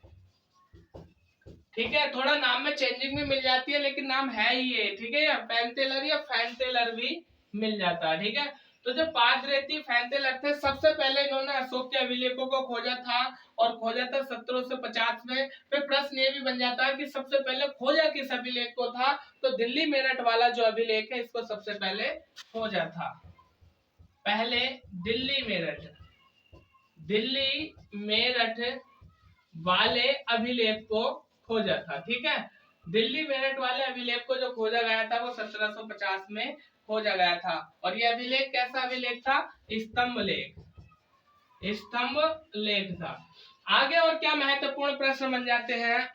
ठीक है, थोड़ा नाम में चेंजिंग भी मिल जाती है लेकिन नाम है ही ये, ठीक है, या पैंथेलर या फैंथेलर भी मिल जाता है, ठीक है। तो जो पादरेथी पैंथेलर थे, सबसे पहले इन्होंने अशोक के अभिलेखों को खोजा था और खोजा था 1750 में। फिर प्रश्न ये भी बन जाता है कि सबसे पहले खोजा किस अभिलेख को था? तो दिल्ली मेरठ वाला जो अभिलेख है इसको सबसे पहले खोजा था। पहले दिल्ली मेरठ वाले अभिलेख को खोजा था, ठीक है। दिल्ली मेरठ वाले अभिलेख को जो खोजा गया था वो 1750 में खोजा गया था। और ये अभिलेख कैसा अभिलेख था? स्तंभ लेख था। आगे और क्या महत्वपूर्ण प्रश्न बन जाते हैं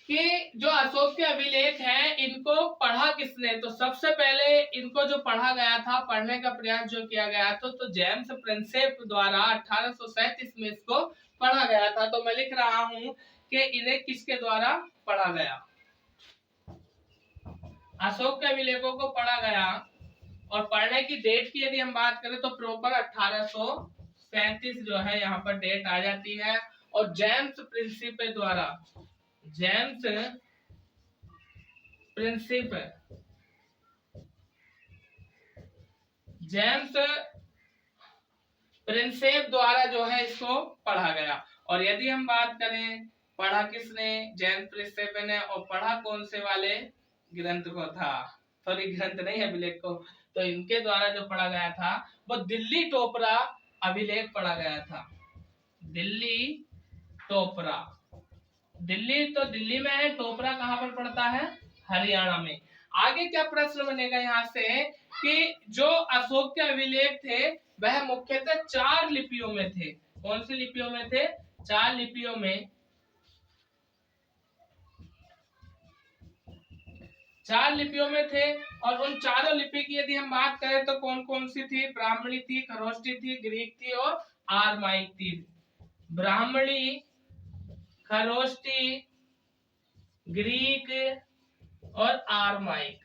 कि जो अशोक के अभिलेख हैं इनको पढ़ा किसने? तो सबसे पहले इनको जो पढ़ा गया था, पढ़ने का प्रयास जो किया गया था, तो जेम्स प्रिंसेप द्वारा 1837 में इसको पढ़ा गया था। तो मैं लिख रहा हूं कि इन्हें किसके द्वारा पढ़ा गया? अशोक के अभिलेखों को पढ़ा गया। और पढ़ने की डेट की यदि हम बात करें तो प्रॉपर 1837 जो है यहाँ पर डेट आ जाती है। और जेम्स प्रिंसिप द्वारा जो है इसको पढ़ा गया। और यदि हम बात करें पढ़ा किसने? जेम्स प्रिंसेप ने। और पढ़ा कौन से वाले ग्रंथ को था? सॉरी, ग्रंथ नहीं है, अभिलेख को। तो इनके द्वारा जो पढ़ा गया था वो दिल्ली टोपरा अभिलेख पढ़ा गया था। दिल्ली टोपरा, दिल्ली तो दिल्ली में है, टोपरा कहाँ पर पड़ता है? हरियाणा में। आगे क्या प्रश्न बनेगा यहाँ से कि जो अशोक के अभिलेख थे वह मुख्यतः 4 लिपियों में थे। कौन सी लिपियों में थे? 4 लिपियों में। 4 लिपियों में थे। और उन चारों लिपि की यदि हम बात करें तो कौन कौन सी थी? ब्राह्मणी थी, खरोष्टी थी, ग्रीक थी और आरमाइक थी। ब्राह्मणी, खरोष्टी, ग्रीक और आरमाइक,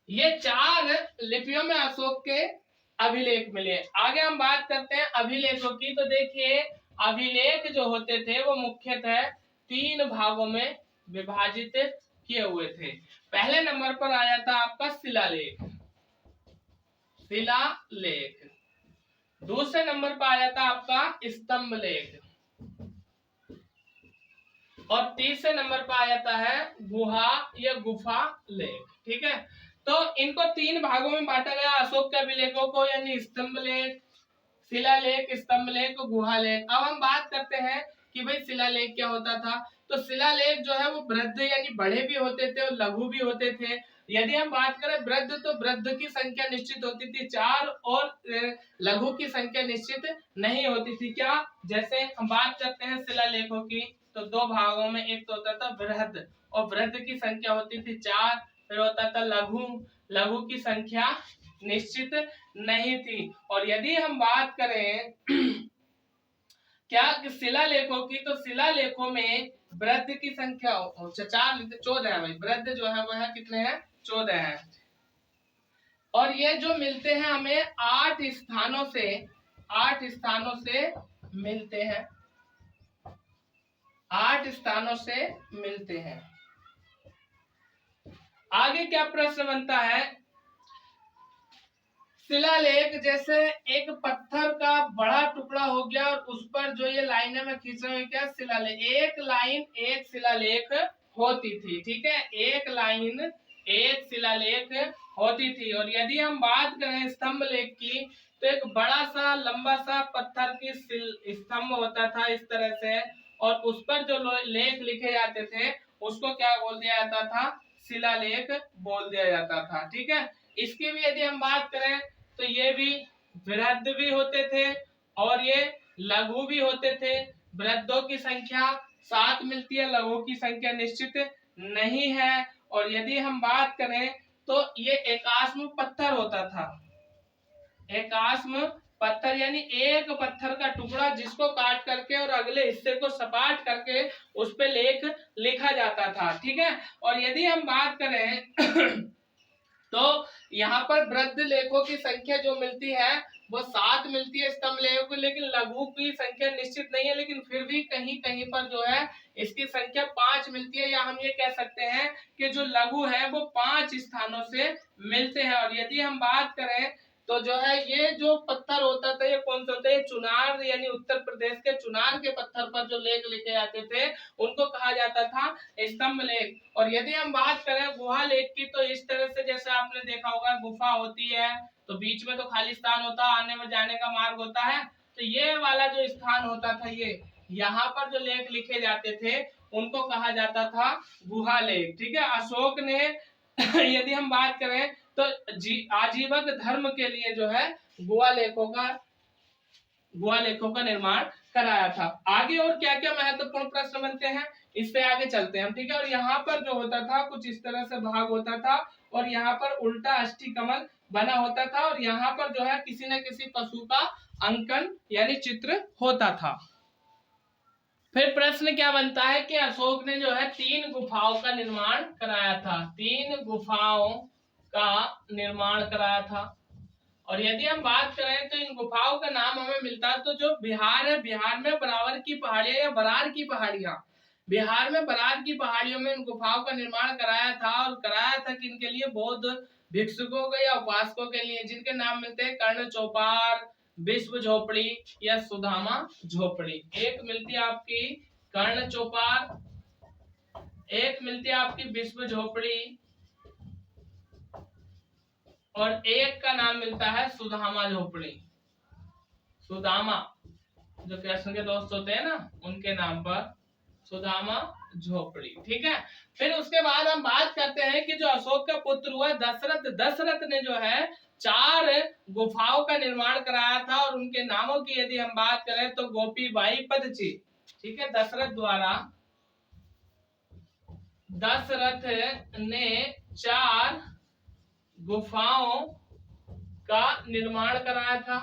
ये 4 लिपियों में अशोक के अभिलेख मिले। आगे हम बात करते हैं अभिलेखों की। तो देखिए अभिलेख जो होते थे वो मुख्यतः 3 भागों में विभाजित किए हुए थे। पहले नंबर पर आया था आपका शिलालेख। दूसरे नंबर पर आया था आपका स्तंभ लेख। और तीसरे नंबर पर आ जाता है गुहा या गुफा लेख, ठीक है। तो इनको 3 भागों में बांटा गया अशोक के अभिलेखों को, यानी स्तंभ लेख, शिलालेख, स्तंभ लेख, गुहा लेख। अब हम बात करते हैं कि भाई शिलालेख क्या होता था। तो शिलालेख जो है वो वृद्ध यानी बड़े भी होते थे और लघु भी होते थे। यदि हम बात करें वृद्ध, तो वृद्ध की संख्या निश्चित होती थी 4 और लघु की संख्या निश्चित नहीं होती थी। क्या? जैसे हम बात करते हैं शिलालेखों की तो 2 भागों में, एक तो होता था वृद्ध और वृद्ध की संख्या होती थी 4। फिर होता था लघु की संख्या निश्चित नहीं थी। और यदि हम बात करें क्या शिलालेखों की, तो शिलालेखों में वृद्ध की संख्या 14 है भाई। वृद्ध जो है वह कितने हैं? 14 है। और ये जो मिलते हैं हमें 8 स्थानों से मिलते हैं। 8 स्थानों से मिलते हैं। आगे क्या प्रश्न बनता है शिलालेख जैसे एक पत्थर का बड़ा टुकड़ा हो गया और उस पर जो ये लाइनें में खींच रहे हैं क्या, शिलालेख। एक लाइन एक शिलालेख होती थी, ठीक है, एक लाइन एक शिलालेख होती थी। और यदि हम बात करें स्तंभ लेख की, तो एक बड़ा सा लंबा सा पत्थर की स्तंभ होता था इस तरह से, और उस पर जो लेख लिखे जाते थे उसको क्या बोल दिया जाता था, शिलालेख बोल दिया जाता था, ठीक है। इसकी भी यदि हम बात करें तो ये भी वृहद भी होते थे और ये लघु भी होते थे। वृद्धों की संख्या 7 मिलती है, लघु की संख्या निश्चित नहीं है। और यदि हम बात करें तो ये एकाश्म पत्थर होता था, एकाश्म पत्थर यानी एक पत्थर का टुकड़ा जिसको काट करके और अगले हिस्से को सपाट करके उस पे लेख लिखा जाता था, ठीक है। और यदि हम बात करें तो यहाँ पर वृद्ध लेखों की संख्या जो मिलती है वो 7 मिलती है स्तंभ लेखों की, लेकिन लघु की संख्या निश्चित नहीं है, लेकिन फिर भी कहीं कहीं पर जो है इसकी संख्या 5 मिलती है, या हम ये कह सकते हैं कि जो लघु है वो 5 स्थानों से मिलते हैं। और यदि हम बात करें तो जो है ये जो पत्थर होता था ये कौन सा होता है, चुनार यानी उत्तर प्रदेश के चुनार के पत्थर पर जो लेख लिखे जाते थे उनको कहा जाता था स्तंभ लेख। और यदि हम बात करें गुहा लेख की, तो इस तरह से जैसे आपने देखा होगा गुफा होती है तो बीच में तो खाली स्थान होता है, आने में जाने का मार्ग होता है, तो ये वाला जो स्थान होता था ये यहाँ पर जो लेख लिखे जाते थे उनको कहा जाता था गुहा लेख, ठीक है। अशोक ने यदि हम बात करें तो आजीवक धर्म के लिए जो है गुहा लेखों का निर्माण कराया था। आगे और क्या क्या महत्वपूर्ण प्रश्न बनते हैं इससे आगे चलते हैं हम, ठीक है। और यहाँ पर जो होता था कुछ इस तरह से भाग होता था और यहाँ पर उल्टा अष्टकमल बना होता था और यहाँ पर जो है किसी न किसी पशु का अंकन यानी चित्र होता था। फिर प्रश्न क्या बनता है कि अशोक ने जो है 3 गुफाओं का निर्माण कराया था, 3 गुफाओं का निर्माण कराया था। और यदि हम बात करें तो इन गुफाओं का नाम हमें मिलता है, तो जो बिहार है, बिहार में बरावर की पहाड़ियां या बरार की पहाड़ियां, बिहार में बरार की पहाड़ियों में इन गुफाओं का निर्माण कराया था। और कराया था किनके लिए, बौद्ध भिक्षुकों के या उपासकों के लिए, जिनके नाम मिलते हैं कर्ण चौपार, विश्व झोपड़ी या सुदामा झोपड़ी। एक मिलती है आपकी कर्ण चौपार, एक मिलती है आपकी विश्व झोपड़ी, और एक का नाम मिलता है सुदामा झोपड़ी। सुदामा जो कृष्ण के दोस्त होते हैं ना उनके नाम पर सुदामा झोपड़ी, ठीक है। फिर उसके बाद हम बात करते हैं कि जो अशोक का पुत्र हुआ दशरथ, दशरथ ने जो है 4 गुफाओं का निर्माण कराया था। और उनके नामों की यदि हम बात करें तो गोपी बाई पदची, ठीक है, दशरथ ने 4 गुफाओं का निर्माण कराया था।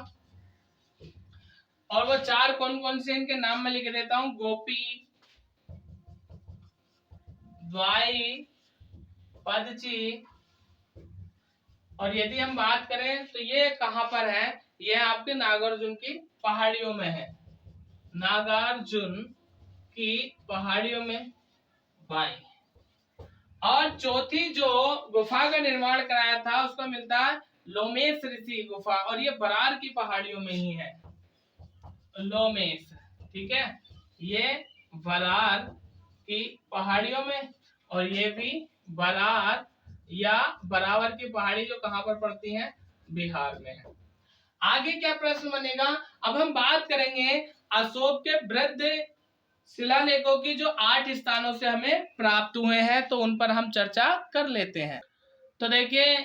और वो 4 कौन कौन से इनके नाम में लिख देता हूं, गोपी बाई पदची। और यदि हम बात करें तो ये कहां पर है, ये आपके नागार्जुन की पहाड़ियों में है, नागार्जुन की पहाड़ियों में बाई। और चौथी जो गुफा का निर्माण कराया था उसको मिलता है लोमेश ऋषि गुफा, और ये बरार की पहाड़ियों में ही है, लोमेश, ठीक है, ये बरार की पहाड़ियों में। और ये भी बरार या बरावर की पहाड़ी जो कहां पर पड़ती है, बिहार में है। आगे क्या प्रश्न बनेगा, अब हम बात करेंगे अशोक के वृद्ध शिलालेखों की जो 8 स्थानों से हमें प्राप्त हुए हैं, तो उन पर हम चर्चा कर लेते हैं। तो देखिए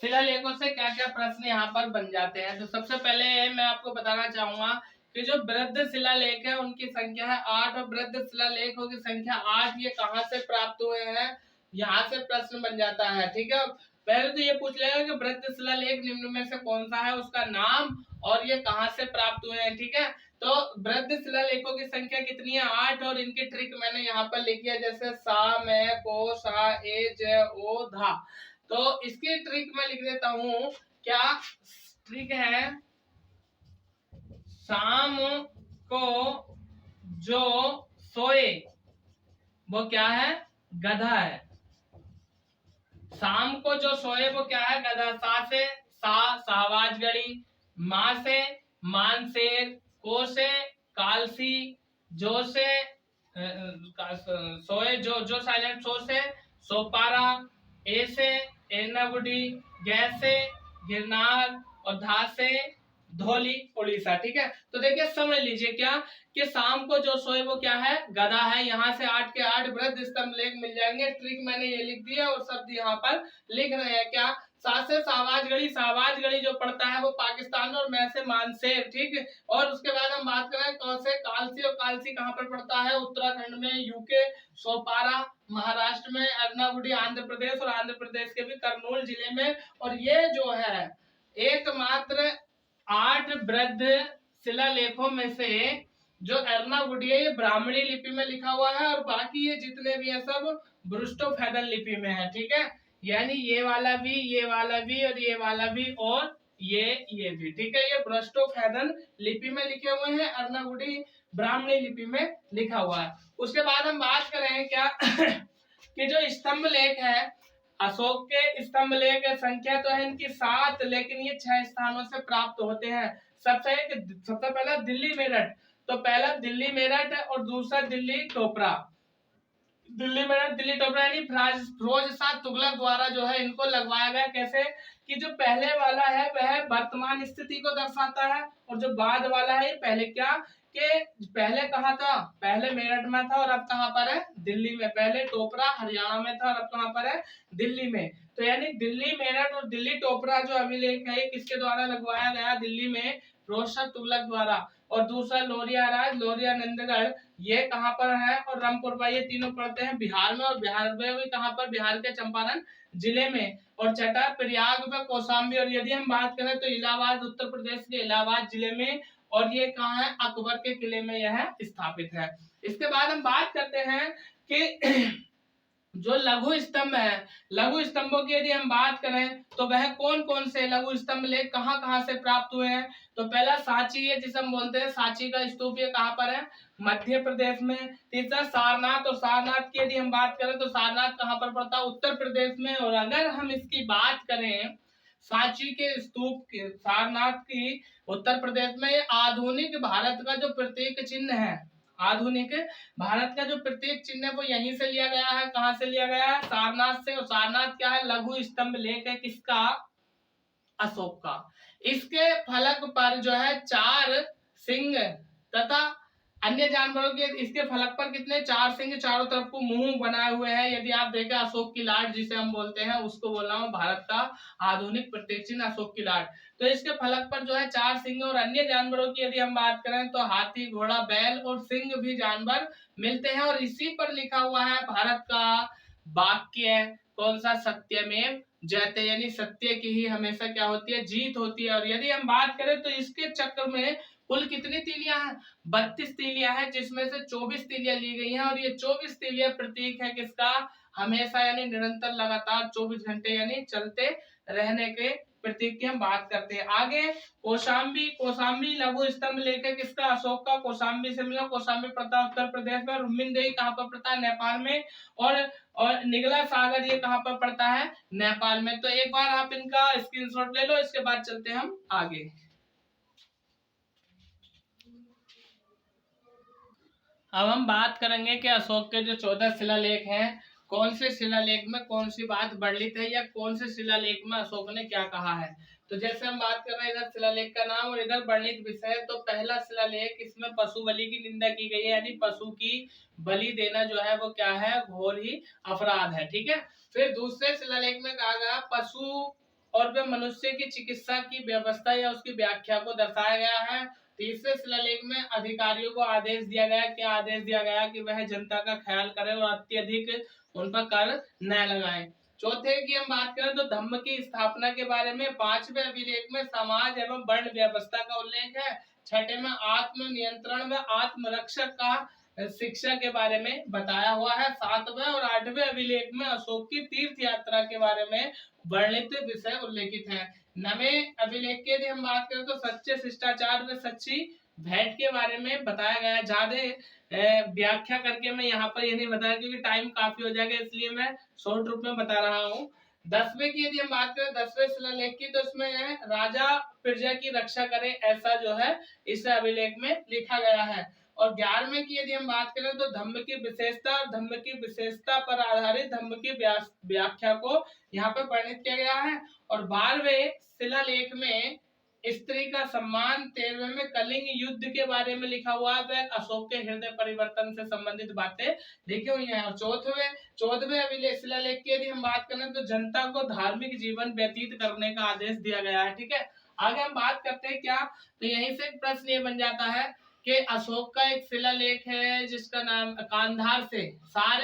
शिलालेखों से क्या क्या प्रश्न यहाँ पर बन जाते हैं। तो सबसे पहले मैं आपको बताना चाहूंगा कि जो वृद्ध शिलालेख है उनकी संख्या है 8, और वृद्ध शिलालेखों की संख्या 8 ये कहाँ से प्राप्त हुए हैं, यहाँ से प्रश्न बन जाता है, ठीक है। पहले तो ये पूछ लेगा कि वृद्ध शिलालेख निम्न में से कौन सा है, उसका नाम और ये कहाँ से प्राप्त हुए हैं, ठीक है। तो वृद्ध शिलालेखों की संख्या कितनी है, 8, और इनकी ट्रिक मैंने यहाँ पर लिखी है, जैसे सा, मैं, को, सा, ए, ज, ओ, धा। तो इसकी ट्रिक मैं लिख देता हूँ, क्या ट्रिक है, शाम को जो सोए वो क्या है, गधा है। शाम को जो सोए वो क्या है, गधा। सा से शाहबाजगढ़ी, माँ से मानसेर, को से कालसी, जो से सोए जो साइलेंट सो से सोपारा, ए से एर्नाकुडी, गै से गिरनार और धा से धौली उड़ीसा। ठीक है, तो देखिए समझ लीजिए क्या कि शाम को जो सोए वो क्या है, गधा है। यहाँ से 8 के 8 वृद्ध स्तंभ लेख मिल जाएंगे। ट्रिक मैंने ये लिख दिया और शब्द यहाँ पर लिख रहे हैं क्या, सा से शाहबाजगढ़ी, शाहबाजगढ़ी जो पड़ता है वो पाकिस्तान में, और मैं से मानसेर। ठीक है, और उसके बाद हम बात करें कौन से कालसी, और कालसी कहाँ पर पड़ता है, उत्तराखंड में, यूके, सोपारा महाराष्ट्र में, एर्नाकुडी आंध्र प्रदेश, और आंध्र प्रदेश के भी करनूल जिले में। और ये जो है एकमात्र 8 वृद्ध शिलालेखों में से जो एर्नाकुडी है ये ब्राह्मणी लिपि में लिखा हुआ है, और बाकी ये जितने भी है सब ब्रुष्टोफेदन लिपि में है। ठीक है, यानी ये वाला भी, ये वाला भी, और ये वाला भी, और ये भी। ठीक है, ये ब्रुष्टोफेदन लिपि में लिखे हुए हैं, एर्नाकुडी ब्राह्मणी लिपि में लिखा हुआ है। उसके बाद हम बात करें क्या कि जो स्तंभ लेख है, अशोक के स्तंभ लेख संख्या तो है इनकी 7, लेकिन ये 6 स्थानों से प्राप्त होते हैं। सबसे पहला दिल्ली मेरठ, तो पहला दिल्ली मेरठ और दूसरा दिल्ली टोपरा। दिल्ली मेरठ दिल्ली टोपरा यानी फिरोज शाह तुगलक द्वारा जो है इनको लगवाया गया। कैसे कि जो पहले वाला है वह वर्तमान स्थिति को दर्शाता है, और जो बाद वाला है पहले क्या कि पहले कहाँ था, पहले मेरठ में था और अब कहाँ पर है, दिल्ली में। पहले टोपरा हरियाणा में था और अब कहाँ पर है, दिल्ली में। तो यानी दिल्ली मेरठ और दिल्ली टोपरा जो अभिलेख है किसके द्वारा लगवाया गया, दिल्ली में फिरोज शाह तुगलक द्वारा। और दूसरा लोरिया राज, लोरिया नंदगढ़, ये कहाँ पर है, और रामपुरवा, ये तीनों पड़ते हैं बिहार में, और बिहार में भी कहाँ पर, बिहार के चंपारण जिले में। और छठा प्रयाग व कौशाम्बी, और यदि हम बात करें तो इलाहाबाद, उत्तर प्रदेश के इलाहाबाद जिले में, और ये कहाँ है, अकबर के किले में यह स्थापित है। इसके बाद हम बात करते हैं कि जो लघु स्तंभ है, लघु स्तंभों की यदि हम बात करें तो वह कौन कौन से लघु स्तंभ लेख कहाँ कहाँ से प्राप्त हुए हैं। तो पहला सांची है जिसे हम बोलते हैं, सांची का स्तूप ये कहाँ पर है, मध्य प्रदेश में। तीसरा सारनाथ, और सारनाथ की यदि हम बात करें तो सारनाथ कहाँ पर पड़ता है, उत्तर प्रदेश में। और अगर हम इसकी बात करें सांची के स्तूप के, सारनाथ की, उत्तर प्रदेश में, आधुनिक भारत का जो प्रतीक चिन्ह है, आधुनिक भारत का जो प्रतीक चिन्ह है वो यहीं से लिया गया है। कहां से लिया गया है, सारनाथ से। और सारनाथ क्या है, लघु स्तंभ लेख है, किसका, अशोक का। इसके फलक पर जो है 4 सिंह तथा अन्य जानवरों के, इसके फलक पर कितने, 4 सिंह, चारों तरफ को मुंह बनाए हुए हैं। यदि आप देखें अशोक की लाट जिसे हम बोलते हैं, उसको बोल रहा हूँ भारत का आधुनिक प्रतीक चिन्ह अशोक की लाट। तो इसके फलक पर जो है 4 सिंह, और अन्य जानवरों की यदि हम बात करें तो हाथी, घोड़ा, बैल और सिंह भी जानवर मिलते हैं। और इसी पर लिखा हुआ है भारत का वाक्य, कौन सा, सत्यमेव जयते, यानी सत्य की ही हमेशा क्या होती है, जीत होती है। और यदि हम बात करें तो इसके चक्र में कुल कितनी तीलियां हैं, 32 तीलियां हैं, जिसमें से 24 तीलियां ली गई हैं। और ये 24 तीलियां प्रतीक है किसका, हमेशा यानी निरंतर लगातार 24 घंटे यानी चलते रहने के प्रतीक की हम बात करते हैं। आगे कौशाम्बी, कौशाम्बी लघु स्तंभ लेख है किसका, अशोक का। कौशाम्बी से मिला, कौशाम्बी पड़ता है उत्तर प्रदेश में। रुमिनदेही कहाँ पर पड़ता है, नेपाल में। और निगला सागर ये कहाँ पर पड़ता है, नेपाल में। तो एक बार आप इनका स्क्रीनशॉट ले लो, इसके बाद चलते हैं हम आगे। अब हम बात करेंगे कि अशोक के जो 14 शिलालेख हैं, कौन से शिलालेख में कौन सी बात वर्णित है, या कौन से शिलालेख में अशोक ने क्या कहा है। तो जैसे हम बात कर रहे हैं इधर शिलालेख का नाम और इधर वर्णित विषय। तो पहला शिलालेख, इसमें पशु बलि की निंदा की गई है, यानी पशु की बलि देना जो है वो क्या है, घोर ही अपराध है। ठीक है, फिर दूसरे शिलालेख में कहा गया पशु और वे मनुष्य की चिकित्सा की व्यवस्था या उसकी व्याख्या को दर्शाया गया है। तीसरे शिलालेख में अधिकारियों को आदेश दिया गया, क्या आदेश दिया गया, कि वह जनता का ख्याल करें और अत्यधिक उन पर कर न लगाएं। चौथे की हम बात करें तो धम्म की स्थापना के बारे में। पांचवें अभिलेख में समाज एवं वर्ण व्यवस्था का उल्लेख है। छठे में आत्म नियंत्रण व आत्मरक्षक का शिक्षा के बारे में बताया हुआ है। सातवें और आठवें अभिलेख में अशोक की तीर्थ यात्रा के बारे में वर्णित विषय उल्लेखित है। नवें अभिलेख की यदि हम बात करें तो सच्चे शिष्टाचार व सच्ची भेंट के बारे में बताया गया है। ज्यादा व्याख्या करके मैं यहाँ पर ये नहीं बताया क्योंकि टाइम काफी हो जाएगा, इसलिए मैं शॉर्ट रूप में बता रहा हूँ। 10वें की यदि हम बात करें 10वें शिलालेख की, तो इसमें है राजा प्रजा की रक्षा करे, ऐसा जो है इस अभिलेख में लिखा गया है। और 11वें की यदि हम बात करें तो धम्म की विशेषता और धम्म की विशेषता पर आधारित धम्म की व्याख्या को यहाँ पर वर्णित किया गया है। और 12वें शिलालेख में स्त्री का सम्मान, 13वें में कलिंग युद्ध के बारे में लिखा हुआ है, अशोक के हृदय परिवर्तन से संबंधित बातें लिखी हुई हैं। और चौदहवें अभिलेख शिलालेख की यदि हम बात करें तो जनता को धार्मिक जीवन व्यतीत करने का आदेश दिया गया है। ठीक है, आगे हम बात करते हैं क्या, तो यहीं से प्रश्न ये बन जाता है कि अशोक का एक शिलालेख है जिसका नाम कांधार से सार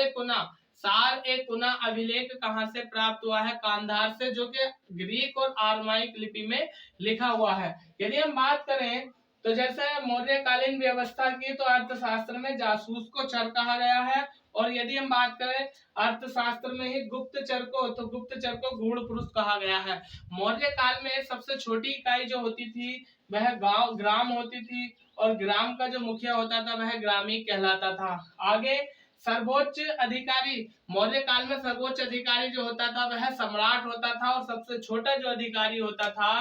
एक पुना अभिलेख कहाँ से प्राप्त हुआ है, कांधार से, जो कि ग्रीक और आरमाइक लिपि में लिखा हुआ है। यदि हम बात करें तो जैसे मौर्यकालीन व्यवस्था की, तो अर्थशास्त्र में जासूस को चर कहा गया है। और यदि हम बात करें अर्थशास्त्र में ही गुप्तचर को, तो गुप्तचर को गूढ़ पुरुष कहा गया है। मौर्य काल में सबसे छोटी इकाई जो होती थी वह गांव ग्राम होती थी, और ग्राम का जो मुखिया होता था वह ग्रामी कहलाता था। आगे सर्वोच्च अधिकारी, मौर्य काल में सर्वोच्च अधिकारी जो होता था वह सम्राट होता था, और सबसे छोटा जो अधिकारी होता था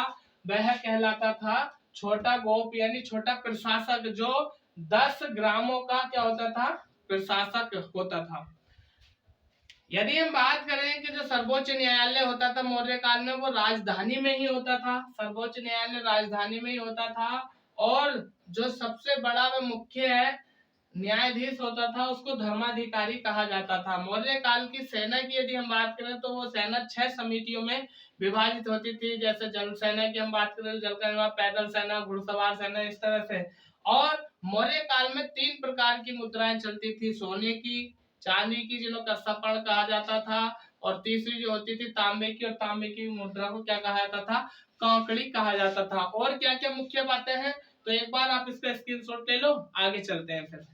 वह कहलाता था छोटा गोप, यानी छोटा प्रशासक, जो 10 ग्रामों का क्या होता था, प्रशासक होता था। यदि हम बात करें कि जो सर्वोच्च न्यायालय होता था मौर्य काल में, वो राजधानी में ही होता था, सर्वोच्च न्यायालय राजधानी में ही होता था। और जो सबसे बड़ा व मुख्य है न्यायाधीश होता था, उसको धर्माधिकारी कहा जाता था। मौर्य काल की सेना की यदि हम बात करें तो वो सेना 6 समितियों में विभाजित होती थी। जैसे जल सेना की हम बात करें, जल सेना, पैदल सेना, घुड़सवार सेना, इस तरह से। और मौर्य काल में 3 प्रकार की मुद्राएं चलती थी, सोने की, चांदी की, जिन्हों का सपड़ कहा जाता था, और तीसरी जो होती थी तांबे की, और तांबे की मुद्रा को क्या कहा जाता था, कांकड़ी कहा जाता था। और क्या क्या मुख्य बातें हैं, तो एक बार आप इसका स्क्रीनशॉट ले लो, आगे चलते हैं फिर।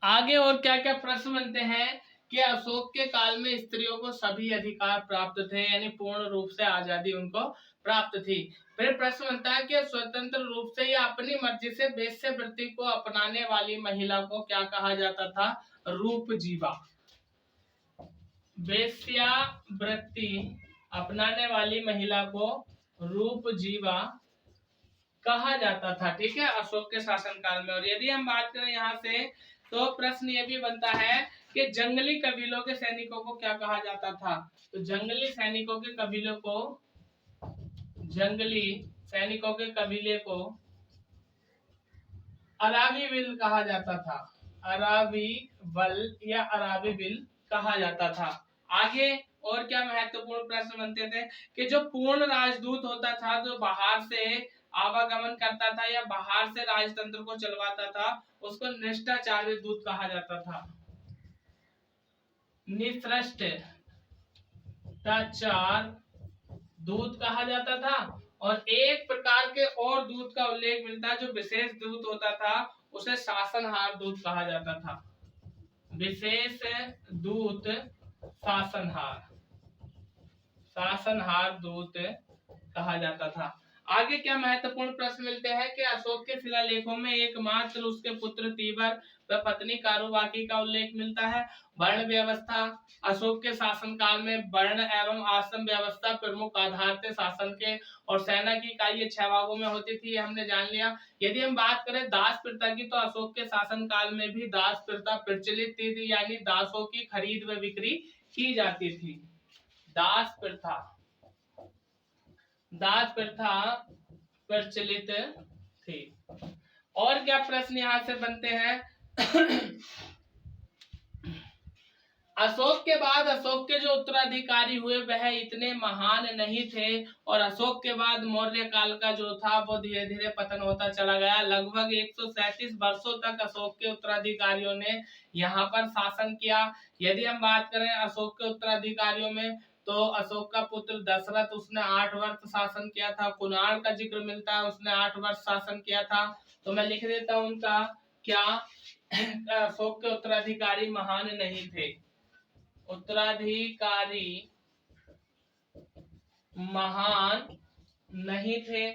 आगे और क्या क्या प्रश्न बनते हैं कि अशोक के काल में स्त्रियों को सभी अधिकार प्राप्त थे, यानी पूर्ण रूप से आजादी उनको प्राप्त थी। फिर प्रश्न बनता है कि स्वतंत्र रूप से या अपनी मर्जी से वेश्यावृत्ति को अपनाने वाली महिला को क्या कहा जाता था, रूप जीवा। वेश्यावृत्ति अपनाने वाली महिला को रूप जीवा कहा जाता था। ठीक है, अशोक के शासनकाल में। और यदि हम बात करें यहाँ से, तो प्रश्न ये भी बनता है कि जंगली कबीलों के सैनिकों को क्या कहा जाता था, तो जंगली सैनिकों के कबीले को अरावीविल कहा जाता था, अरावीवल या अरावीविल कहा जाता था। आगे और क्या महत्वपूर्ण प्रश्न बनते थे कि जो पूर्ण राजदूत होता था, जो बाहर से आवागमन करता था या बाहर से राजतंत्र को चलवाता था, उसको निष्ठाचार्य दूत कहा जाता था, निष्ठाचार दूत कहा जाता था। और एक प्रकार के और दूत का उल्लेख मिलता है, जो विशेष दूत होता था, उसे शासनहार दूत कहा जाता था, विशेष दूत शासनहार दूत कहा जाता था। आगे क्या महत्वपूर्ण प्रश्न मिलते हैं कि अशोक के शिलालेखों में एकमात्र उसके पुत्र तीबर व पत्नी कारुबाकी का उल्लेख मिलता है। वर्ण व्यवस्था, अशोक के शासनकाल में वर्ण एवं आश्रम व्यवस्था प्रमुख आधार थे शासन के, और सेना की इकाई 6 भागों में होती थी, हमने जान लिया। यदि हम बात करें दास प्रथा की, तो अशोक के शासनकाल में भी दास प्रथा प्रचलित थी, यानी दासों की खरीद व बिक्री की जाती थी। दास प्रथा प्रचलित थी। और क्या प्रश्न यहाँ से बनते हैं अशोक के बाद अशोक के जो उत्तराधिकारी हुए वह इतने महान नहीं थे, और अशोक के बाद मौर्य काल का जो था वो धीरे धीरे पतन होता चला गया। लगभग 137 वर्षों तक अशोक के उत्तराधिकारियों ने यहाँ पर शासन किया। यदि हम बात करें अशोक के उत्तराधिकारियों में, तो अशोक का पुत्र दशरथ, उसने 8 वर्ष शासन किया था। कुणाल का जिक्र मिलता है, उसने 8 वर्ष शासन किया था। तो मैं लिख देता हूं उनका क्या, अशोक के उत्तराधिकारी महान नहीं थे, उत्तराधिकारी महान नहीं थे।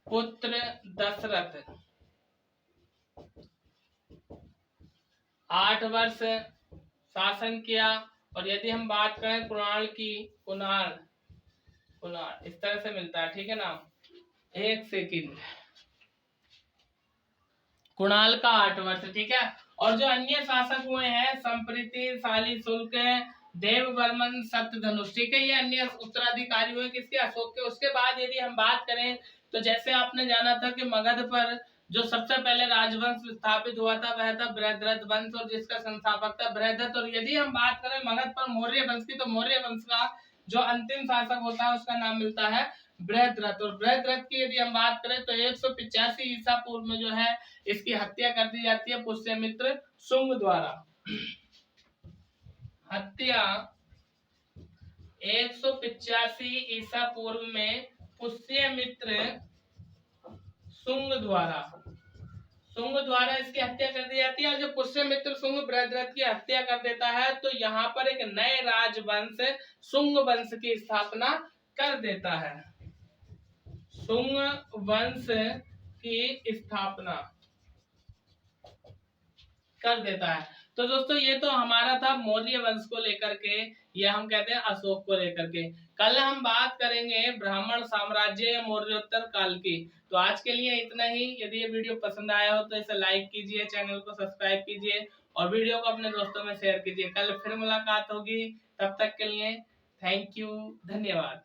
पुत्र दशरथ 8 वर्ष शासन किया। और यदि हम बात करें कुणाल की, कुणाल इस तरह से मिलता है, ठीक है ना। एक सेकंड, कुणाल का 8 वर्ष, ठीक है। और जो अन्य शासक हुए हैं, संप्रीति, शाली शुल्क, देववर्मन, सत्यधनुष, ठीक है, ये अन्य उत्तराधिकारी हुए किसके, अशोक के। उसके बाद यदि हम बात करें तो जैसे आपने जाना था कि मगध पर जो सबसे पहले राजवंश स्थापित हुआ था वह था बृहद्रथ वंश, और जिसका संस्थापक था बृहद्रथ। और यदि हम बात करें मगध पर मौर्य वंश की, तो मौर्य वंश का जो अंतिम शासक होता है उसका नाम मिलता है बृहद्रथ। और बृहद्रथ की यदि हम बात करें तो 185 ईसा पूर्व में जो है इसकी हत्या कर दी जाती है पुष्यमित्र शुंग द्वारा। हत्या 185 ईसा पूर्व में पुष्यमित्र शुंग द्वारा इसकी हत्या कर दी जाती है। और जब पुष्यमित्र शुंग बृहद्रथ की हत्या कर देता है तो यहाँ पर एक नए राजवंश शुंग वंश की स्थापना कर देता है। शुंग वंश की स्थापना कर देता है। तो दोस्तों ये तो हमारा था मौर्य वंश को लेकर के, या हम कहते हैं अशोक को लेकर के। कल हम बात करेंगे ब्राह्मण साम्राज्य या मौर्योत्तर काल की। तो आज के लिए इतना ही। यदि ये वीडियो पसंद आया हो तो इसे लाइक कीजिए, चैनल को सब्सक्राइब कीजिए और वीडियो को अपने दोस्तों में शेयर कीजिए। कल फिर मुलाकात होगी, तब तक के लिए थैंक यू, धन्यवाद।